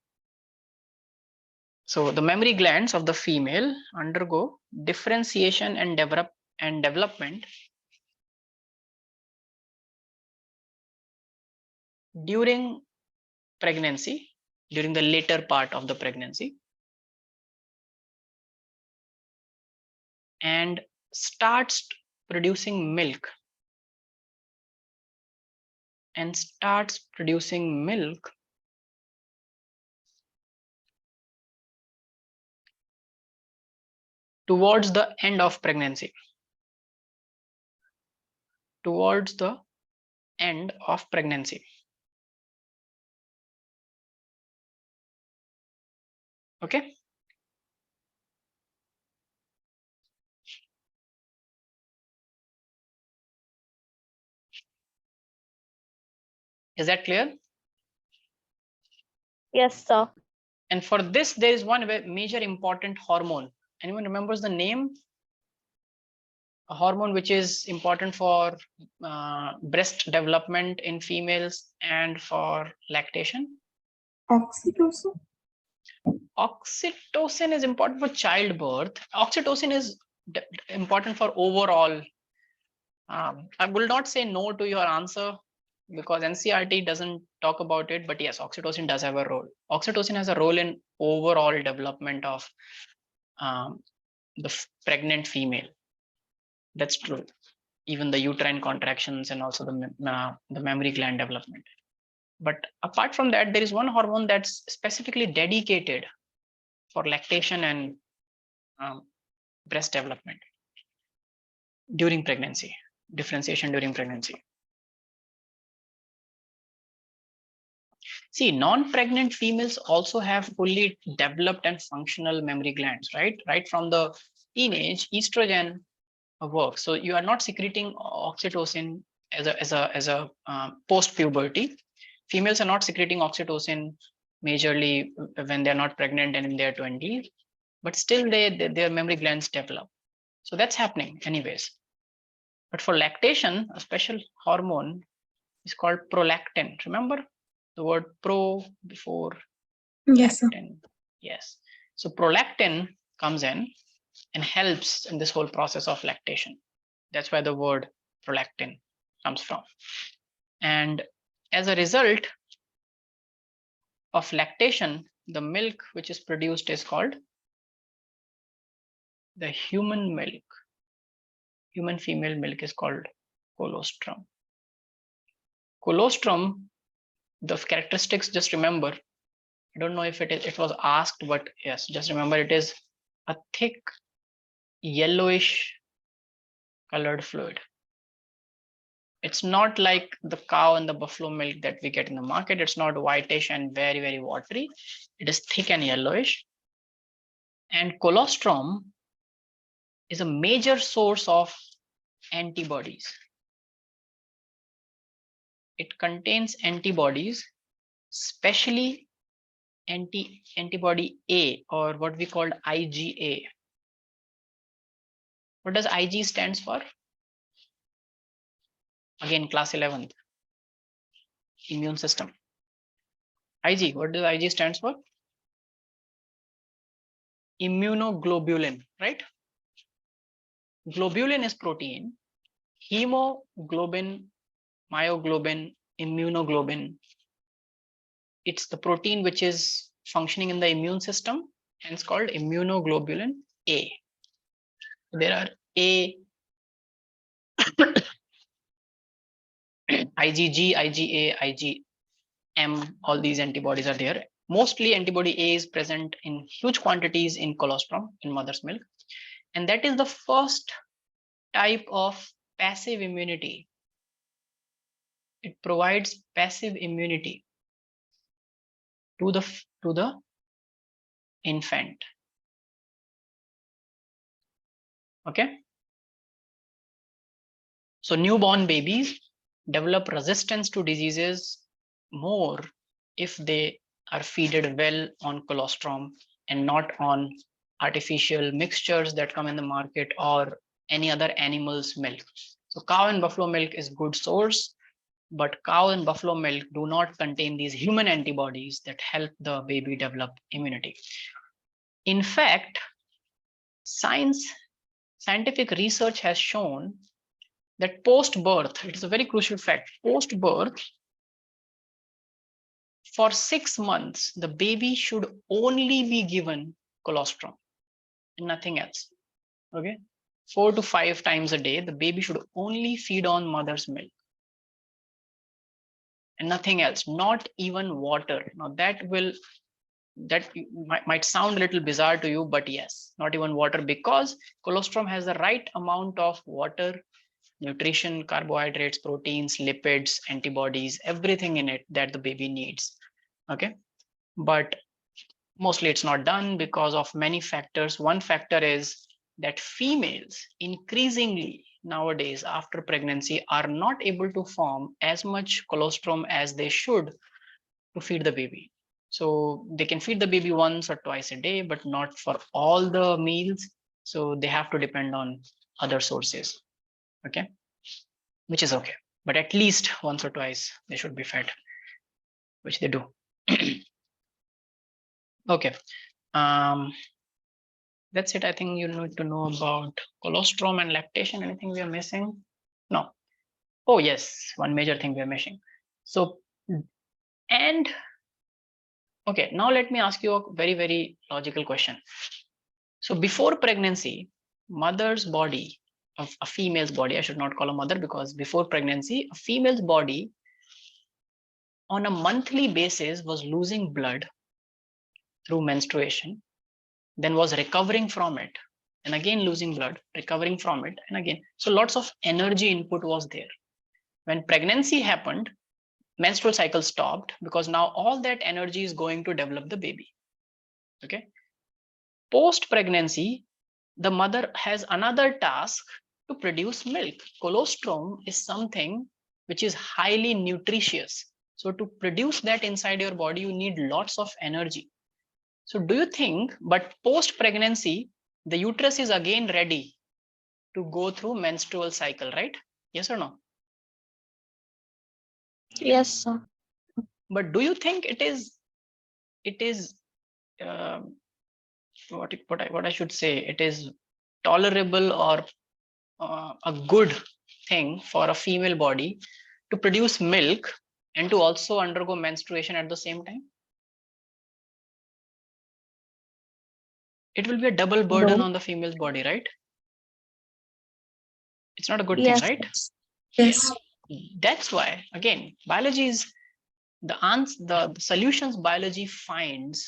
So the mammary glands of the female undergo differentiation and development during pregnancy, during the later part of the pregnancy, and starts producing milk towards the end of pregnancy. Towards the end of pregnancy. Okay. Is that clear? Yes, sir. And for this, there is one major important hormone. Anyone remembers the name? A hormone which is important for breast development in females and for lactation. Oxytocin? Oxytocin is important for childbirth. Oxytocin is important for overall. I will not say no to your answer because NCERT doesn't talk about it, but yes, oxytocin does have a role. Oxytocin has a role in overall development of the pregnant female. That's true. Even the uterine contractions and also the mammary gland development. But apart from that, there is one hormone that's specifically dedicated for lactation and breast development during pregnancy, differentiation during pregnancy. See, non-pregnant females also have fully developed and functional mammary glands, right? Right from the teenage, estrogen works. So you are not secreting oxytocin as a post-puberty. Females are not secreting oxytocin majorly when they're not pregnant and in their 20s, but still their mammary glands develop. So that's happening anyways. But for lactation, a special hormone is called prolactin. Remember the word pro before Yes, sir. lactin? Yes. So prolactin comes in and helps in this whole process of lactation. That's where the word prolactin comes from. And as a result of lactation, the milk which is produced is called the human milk. Human female milk is called colostrum. Colostrum, the characteristics, just remember, I don't know if it was asked, but yes, just remember it is a thick yellowish colored fluid. It's not like the cow and the buffalo milk that we get in the market. It's not whitish and very, very watery. It is thick and yellowish. And colostrum is a major source of antibodies. It contains antibodies, especially antibody A, or what we call IgA. What does Ig stands for? Again, class 11th, immune system. Ig, what does Ig stands for? Immunoglobulin, right? Globulin is protein. Hemoglobin, myoglobin, immunoglobin. It's the protein which is functioning in the immune system, and it's called immunoglobulin A. There are A, IgG, IgA, IgM, all these antibodies are there. Mostly antibody A is present in huge quantities in colostrum, in mother's milk. And that is the first type of passive immunity. It provides passive immunity to the infant. Okay. So newborn babies develop resistance to diseases more if they are fed well on colostrum and not on artificial mixtures that come in the market or any other animal's milk. So cow and buffalo milk is good source, but cow and buffalo milk do not contain these human antibodies that help the baby develop immunity. In fact, scientific research has shown that post-birth, it is a very crucial fact, post-birth, for 6 months, the baby should only be given colostrum and nothing else. Okay, 4 to 5 times a day, the baby should only feed on mother's milk and nothing else, not even water. Now that might sound a little bizarre to you, but yes, not even water, because colostrum has the right amount of water, nutrition, carbohydrates, proteins, lipids, antibodies, everything in it that the baby needs. Okay, but mostly it's not done because of many factors. One factor is that females increasingly nowadays after pregnancy are not able to form as much colostrum as they should to feed the baby. So they can feed the baby once or twice a day, but not for all the meals. So they have to depend on other sources. Okay, which is okay, but at least once or twice they should be fed, which they do. Okay, that's it. I think you need to know about colostrum and lactation. Anything we are missing? No. Oh yes, one major thing we are missing. So, and okay, now let me ask you a very logical question. So before pregnancy, mother's body, of a female's body, I should not call a mother, because before pregnancy, a female's body on a monthly basis was losing blood through menstruation, then was recovering from it, and again losing blood, recovering from it, and again. So lots of energy input was there. When pregnancy happened, menstrual cycle stopped, because now all that energy is going to develop the baby. Okay. Post pregnancy, the mother has another task to produce milk. Colostrum is something which is highly nutritious. So to produce that inside your body, you need lots of energy. So do you think, but post pregnancy, the uterus is again ready to go through menstrual cycle, right? Yes or no? Yes, sir. But do you think it is uh, what I should say, it is tolerable or a good thing for a female body to produce milk and to also undergo menstruation at the same time? It will be a double burden No. on the female's body, right? It's not a good thing, Yes. right? Yes. That's why, again, biology is the answer, the solutions biology finds,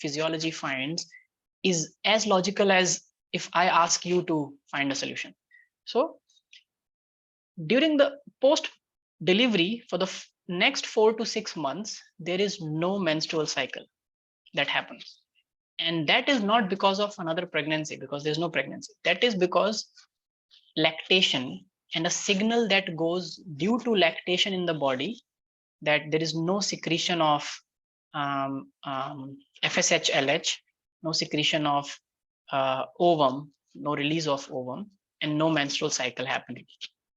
physiology finds, is as logical as if I ask you to find a solution. So during the post delivery, for the next 4 to 6 months, there is no menstrual cycle that happens. And that is not because of another pregnancy, because there's no pregnancy. That is because lactation, and a signal that goes due to lactation in the body, that there is no secretion of FSH, LH, no secretion of ovum, no release of ovum, and no menstrual cycle happening.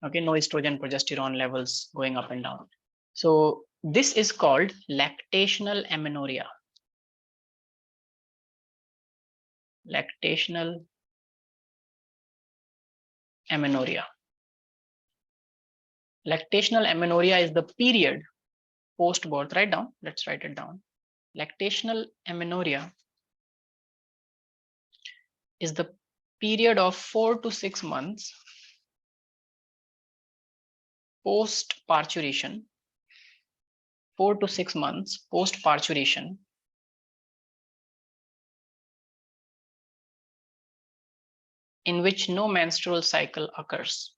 Okay, no estrogen, progesterone levels going up and down. So this is called lactational amenorrhea. Lactational amenorrhea. Lactational amenorrhea is the period post-birth. Write down. Let's write it down. Lactational amenorrhea is the period of 4 to 6 months post parturition. 4 to 6 months post parturition, in which no menstrual cycle occurs.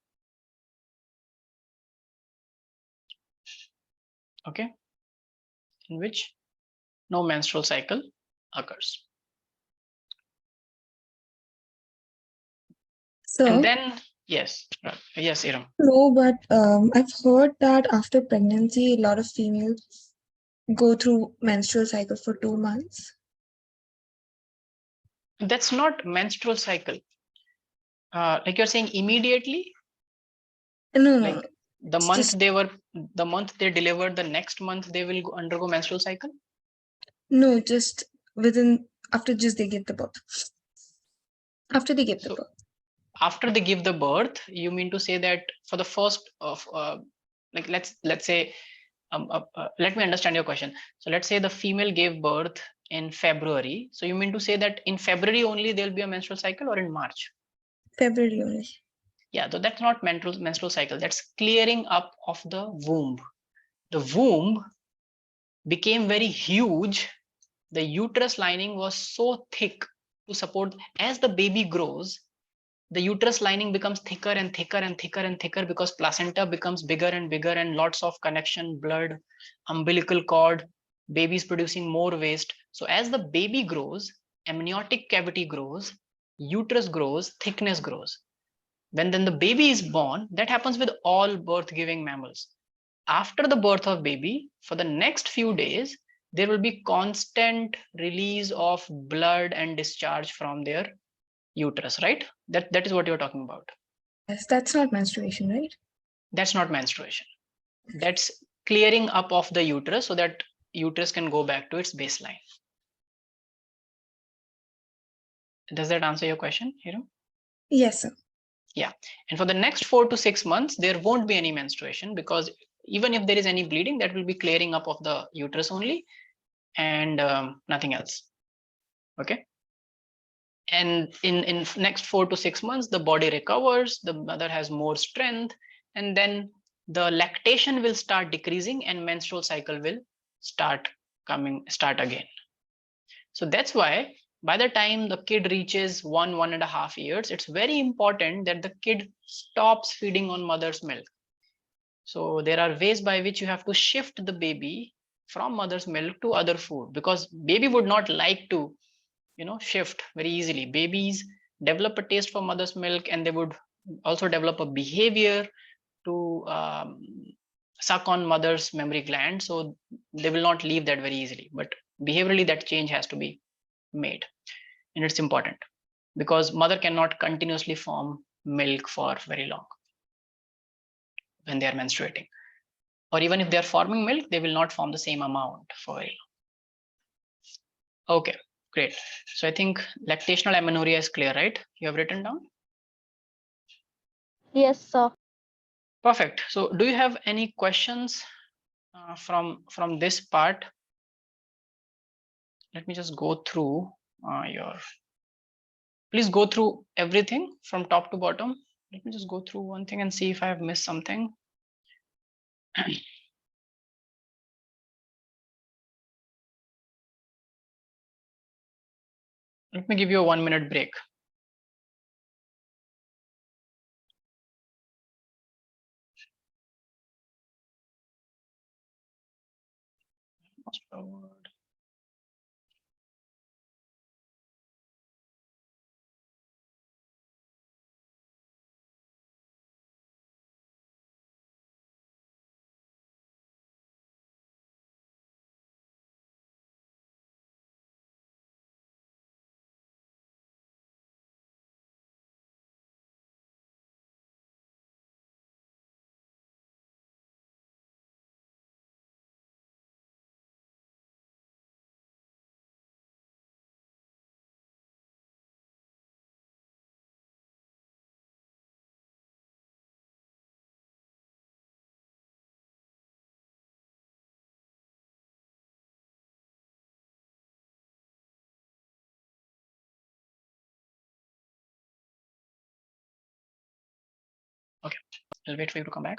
Okay, in which no menstrual cycle occurs. So, And then, yes, yes, Iram. no, but I've heard that after pregnancy, a lot of females go through menstrual cycle for 2 months. That's not menstrual cycle. Like you're saying immediately, No, like the it's month just the month they delivered, the next month they will undergo menstrual cycle. no, just within after just they give the birth. After they give the So birth. after they give the birth, you mean to say that for the first of like let's say let me understand your question. So let's say the female gave birth in February. So you mean to say that in February only there'll be a menstrual cycle, or in March? February only. Yeah, so that's not menstrual cycle. That's clearing up of the womb. The womb became very huge. The uterus lining was so thick to support. As the baby grows, the uterus lining becomes thicker and thicker and thicker and thicker, because placenta becomes bigger and bigger, and lots of connection, blood, umbilical cord, baby's producing more waste. So as the baby grows, amniotic cavity grows, uterus grows, thickness grows. When then the baby is born, that happens with all birth giving mammals. After the birth of baby, for the next few days, there will be constant release of blood and discharge from their uterus, right? That is what you're talking about. Yes, that's not menstruation, right? That's not menstruation. That's clearing up of the uterus so that uterus can go back to its baseline. Does that answer your question, Hiro? Yes, sir. Yeah. And for the next 4 to 6 months, there won't be any menstruation, because even if there is any bleeding, that will be clearing up of the uterus only, and nothing else. Okay. And in next 4 to 6 months, the body recovers, the mother has more strength, and then the lactation will start decreasing and menstrual cycle will start again. So that's why by the time the kid reaches 1.5 years, it's very important that the kid stops feeding on mother's milk. So there are ways by which you have to shift the baby from mother's milk to other food, because baby would not like to shift very easily. Babies develop a taste for mother's milk, and they would also develop a behavior to suck on mother's mammary gland, so they will not leave that very easily. But behaviorally, that change has to be made, and it's important, because mother cannot continuously form milk for very long when they are menstruating, or even if they are forming milk, they will not form the same amount for very long. Okay, great. So I think lactational amenorrhea is clear, right? You have written down. Yes, sir. Perfect. So do you have any questions from this part? Let me just go through please go through everything from top to bottom. Let me just go through one thing and see if I have missed something. Let me give you a 1-minute break. Okay, I'll wait for you to come back.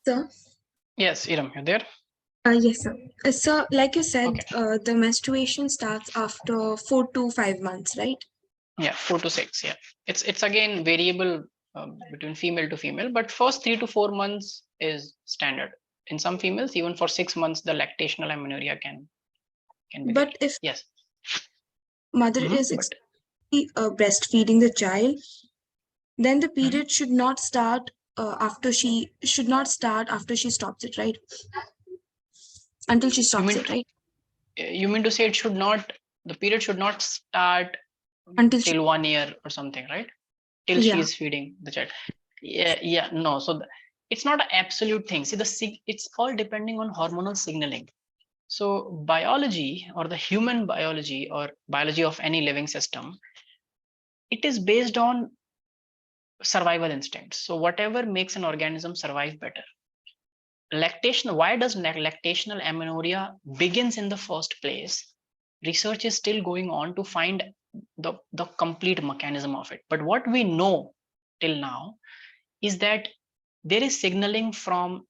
So, Yes, Iram, you there? yes, sir. So, like you said, Okay. the menstruation starts after 4 to 5 months, right? Yeah, 4 to 6. Yeah, it's again variable between female to female, but first 3 to 4 months is standard. In some females, even for 6 months, the lactational amenorrhea can be there. But if Yes. mother is But breastfeeding the child, then the mhm. period should not start after she stops it, right? Until she you stops mean it, right? you mean to say it should not, the period should not start Until she, till 1 year or something, right? Till she yeah. is feeding the child. Yeah, no. So it's not an absolute thing. See, it's all depending on hormonal signaling. So biology, or the human biology, or biology of any living system, it is based on survival instincts. So whatever makes an organism survive better. Lactation, why does lactational amenorrhea begins in the first place? Research is still going on to find the complete mechanism of it. But what we know till now is that there is signaling from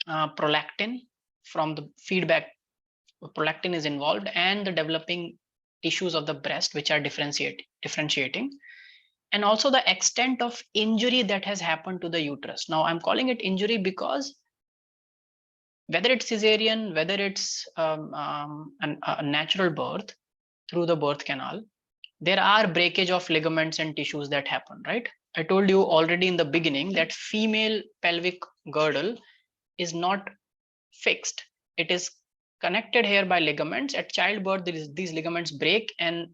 prolactin, from the feedback. Prolactin is involved, and the developing tissues of the breast, which are differentiating, and also the extent of injury that has happened to the uterus. Now I'm calling it injury because whether it's cesarean, whether it's a natural birth through the birth canal, there are breakage of ligaments and tissues that happen, right? I told you already in the beginning that female pelvic girdle is not fixed. It is connected here by ligaments. At childbirth, these ligaments break and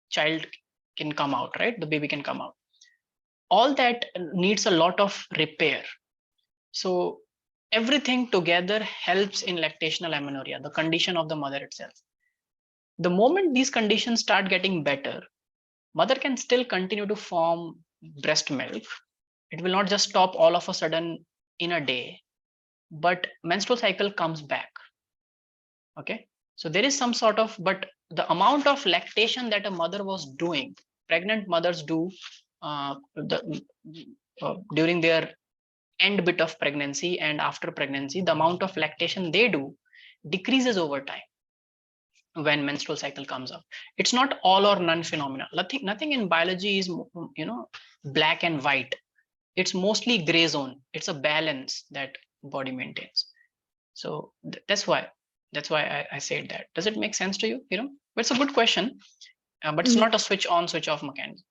child can come out, right? The baby can come out. All that needs a lot of repair. So everything together helps in lactational amenorrhea, the condition of the mother itself. The moment these conditions start getting better, mother can still continue to form breast milk. It will not just stop all of a sudden in a day, but menstrual cycle comes back. Okay, so there is some sort of, but the amount of lactation that a mother was doing, pregnant mothers do during their end bit of pregnancy and after pregnancy, the amount of lactation they do decreases over time when menstrual cycle comes up. It's not all or none phenomena. Nothing in biology is, black and white. It's mostly gray zone. It's a balance that body maintains. So that's why I said that. Does it make sense to you? It's a good question, but it's Yeah. not a switch on, switch off mechanism.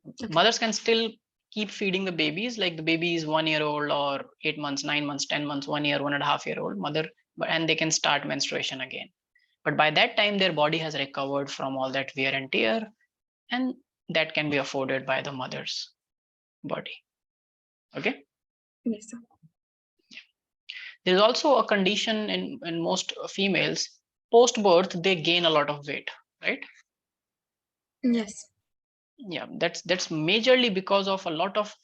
Okay. Mothers can still keep feeding the babies, like the baby is 1 year old or 8 months, 9 months, 10 months, 1 year, 1.5 year old mother, and they can start menstruation again. But by that time, their body has recovered from all that wear and tear, and that can be afforded by the mother's body. Okay. Yes, sir. There's also a condition in most females, post birth, they gain a lot of weight, right? Yes. Yeah, that's majorly because of a lot of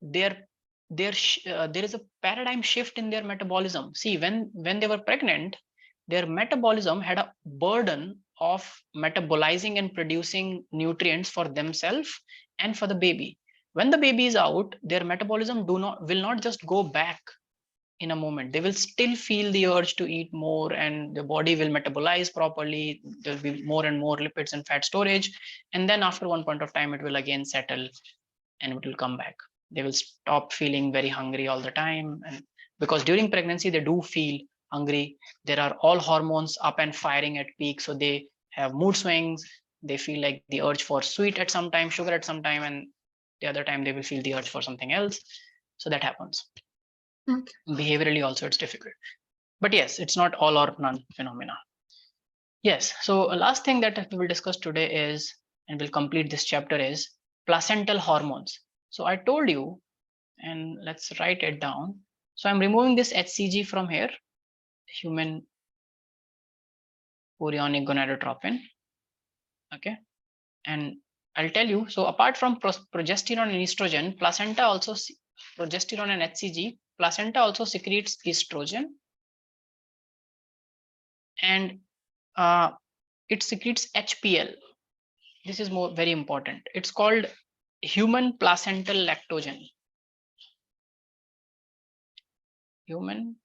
their there is a paradigm shift in their metabolism. See, when they were pregnant, their metabolism had a burden of metabolizing and producing nutrients for themselves and for the baby. When the baby is out, their metabolism will not just go back in a moment. They will still feel the urge to eat more, and the body will metabolize properly. There'll be more and more lipids and fat storage, and then after one point of time it will again settle and it will come back. They will stop feeling very hungry all the time, and because during pregnancy they do feel hungry, there are all hormones up and firing at peak, so they have mood swings. They feel like the urge for sweet at some time, sugar at some time, and the other time they will feel the urge for something else. So that happens. Okay. Behaviorally also it's difficult, but yes, it's not all or none phenomena. Yes, so last thing that we will discuss today is, and we'll complete this chapter, is placental hormones. So I told you, and let's write it down. So I'm removing this HCG from here, human chorionic gonadotropin. Okay, and I'll tell you, so apart from progesterone and estrogen, placenta also, progesterone and HCG, placenta also secretes estrogen, and it secretes HPL. This is very important. It's called human placental lactogen. human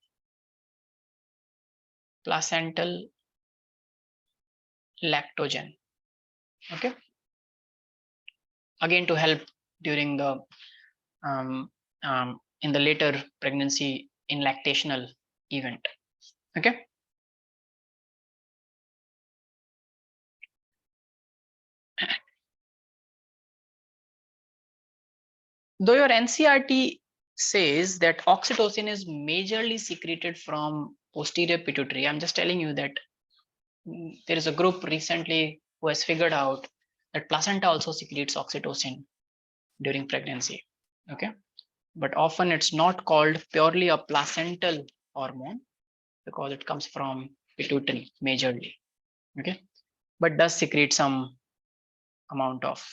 placental lactogen. Okay. Again, to help during the in the later pregnancy in lactational event. Okay. Though your NCRT says that oxytocin is majorly secreted from posterior pituitary, I'm just telling you that there is a group recently who has figured out that placenta also secretes oxytocin during pregnancy. Okay. But often it's not called purely a placental hormone because it comes from pituitary majorly. Okay. But does secrete some amount of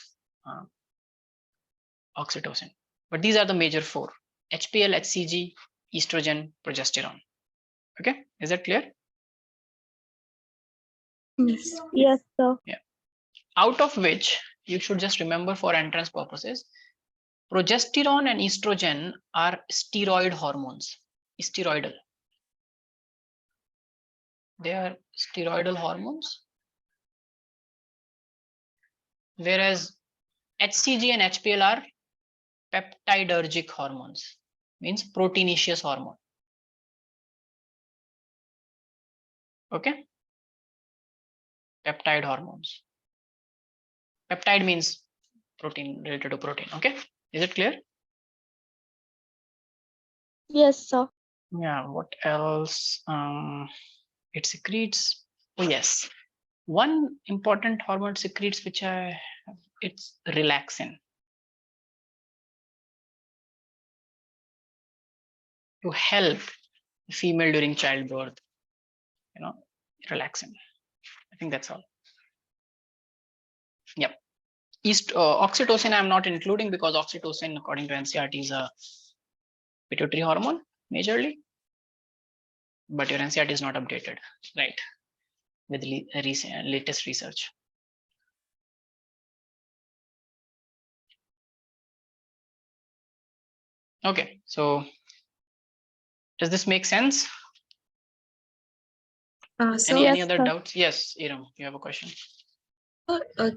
oxytocin. But these are the major four: HPL, HCG, estrogen, progesterone. Okay, is that clear? Yes. Yes, sir. Yeah. Out of which you should just remember for entrance purposes, progesterone and estrogen are steroid hormones. Steroidal. They are steroidal hormones. Whereas HCG and HPL are peptidergic hormones, means proteinaceous hormone. Okay. Peptide hormones. Peptide means protein, related to protein. Okay, is it clear? Yes, sir. Yeah, what else? It secretes, oh yes, one important hormone secretes which it's relaxin, to help the female during childbirth, relaxin. I think that's all. Yep. Oxytocin I'm not including because oxytocin according to NCRT is a pituitary hormone majorly, but your NCRT is not updated, right, with latest research. Okay, so does this make sense? So Any other doubts? Yes, Iram, you have a question.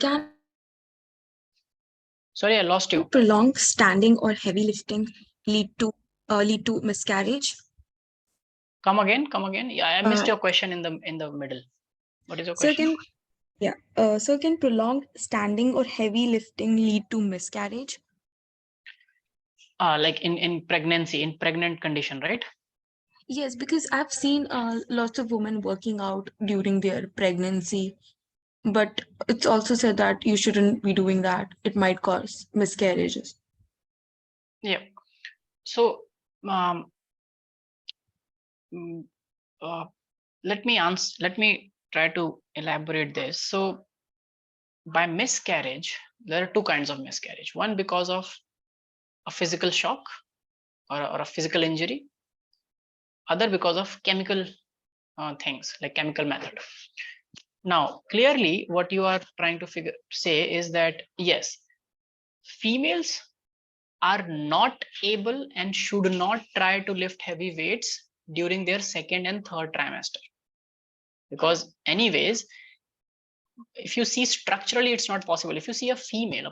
can Sorry, I lost you. prolonged standing or heavy lifting lead to miscarriage? Come again. Yeah, I missed Uh, your question in the middle. What is your So question? can prolonged standing or heavy lifting lead to miscarriage? Like in pregnancy, in pregnant condition, right? Yes, because I've seen lots of women working out during their pregnancy, but it's also said that you shouldn't be doing that. It might cause miscarriages. Yeah. So um, mm, uh, let me try to elaborate this. So by miscarriage, there are two kinds of miscarriage. One because of a physical shock or a physical injury. Other because of chemical things like chemical method. Now, clearly, what you are trying to say is that yes, females are not able and should not try to lift heavy weights during their second and third trimester. Because anyways, if you see structurally, it's not possible. If you see a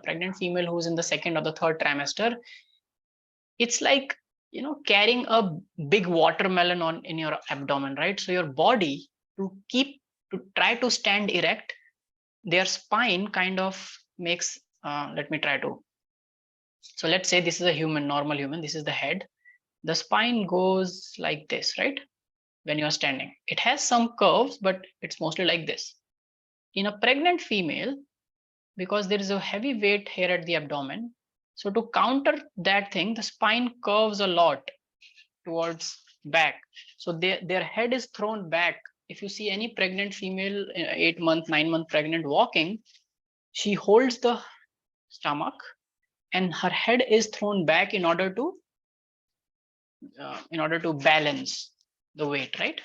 pregnant female who's in the second or the third trimester, it's like, carrying a big watermelon on in your abdomen, right? So your body to try to stand erect, their spine kind of makes, let me try to, so let's say this is a normal human, this is the head. The spine goes like this, right? When you're standing, it has some curves, but it's mostly like this. In a pregnant female, because there is a heavy weight here at the abdomen, so to counter that thing, the spine curves a lot towards back. So their head is thrown back. If you see any pregnant female, 8-month, 9-month pregnant walking, she holds the stomach and her head is thrown back in order to balance the weight, right?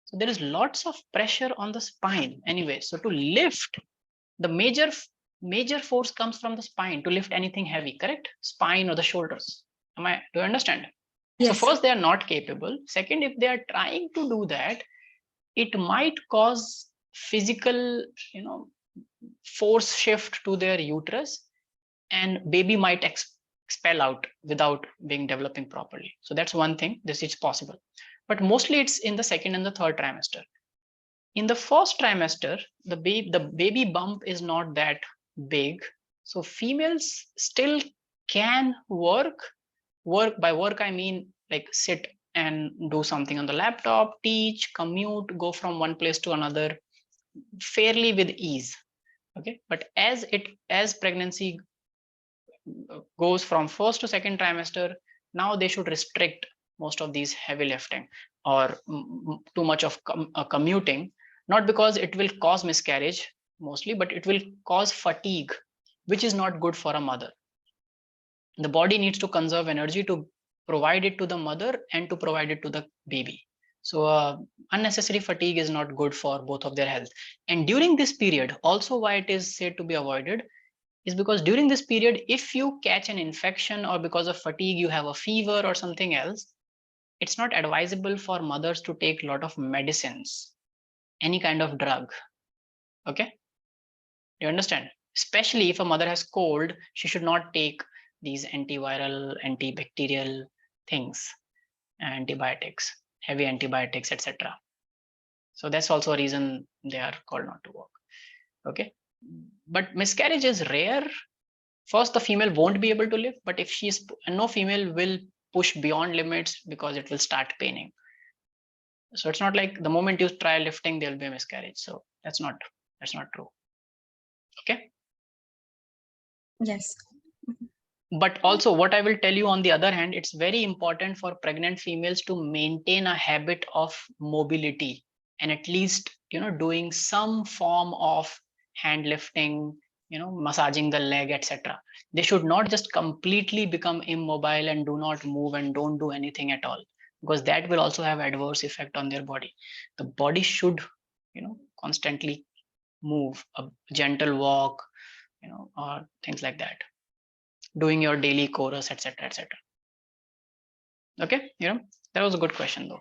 So there is lots of pressure on the spine anyway. So to lift, the major force comes from the spine to lift anything heavy, correct? Spine or the shoulders. Do you understand? So Yes. first, they are not capable. Second, if they are trying to do that, it might cause physical, force shift to their uterus, and baby might expel out without being developing properly. So that's one thing. This is possible, but mostly it's in the second and the third trimester. In the first trimester, the baby bump is not that big, so females still can work. By work I mean like sit and do something on the laptop, teach, commute, go from one place to another fairly with ease. Okay, but as pregnancy goes from first to second trimester, now they should restrict most of these heavy lifting or too much of commuting, not because it will cause miscarriage mostly, but it will cause fatigue, which is not good for a mother. The body needs to conserve energy to provide it to the mother and to provide it to the baby. So unnecessary fatigue is not good for both of their health. And during this period, also why it is said to be avoided is because during this period, if you catch an infection or because of fatigue, you have a fever or something else, it's not advisable for mothers to take a lot of medicines, any kind of drug. Okay, you understand? Especially if a mother has cold, she should not take these antiviral, antibacterial things, antibiotics, heavy antibiotics, etc. So that's also a reason they are called not to work. Okay, but miscarriage is rare. First, the female won't be able to live, but if she's, no female will push beyond limits because it will start paining. So it's not like the moment you try lifting, there'll be a miscarriage. So that's not true. Okay. Yes. But also what I will tell you on the other hand, it's very important for pregnant females to maintain a habit of mobility and at least, doing some form of hand lifting, massaging the leg, etc. They should not just completely become immobile and do not move and don't do anything at all, because that will also have adverse effect on their body. The body should, constantly move, a gentle walk, or things like that, doing your daily chorus, etc., etc. Okay, that was a good question though.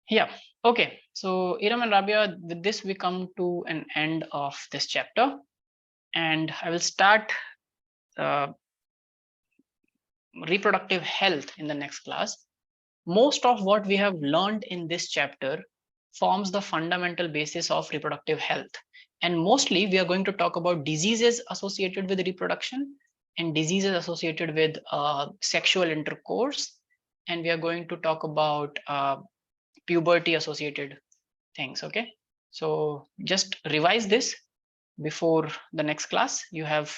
Yeah. Okay, so Iram and Rabia, with this we come to an end of this chapter, and I will start reproductive health in the next class. Most of what we have learned in this chapter forms the fundamental basis of reproductive health, and mostly we are going to talk about diseases associated with reproduction and diseases associated with sexual intercourse, and we are going to talk about puberty associated things. Okay, so just revise this before the next class. You have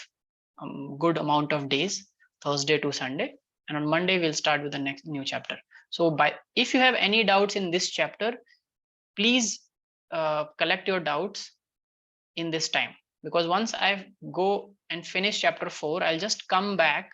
good amount of days, Thursday to Sunday, and on Monday we'll start with the next new chapter. So if you have any doubts in this chapter, please collect your doubts in this time, because once I go and finish chapter 4, I'll just come back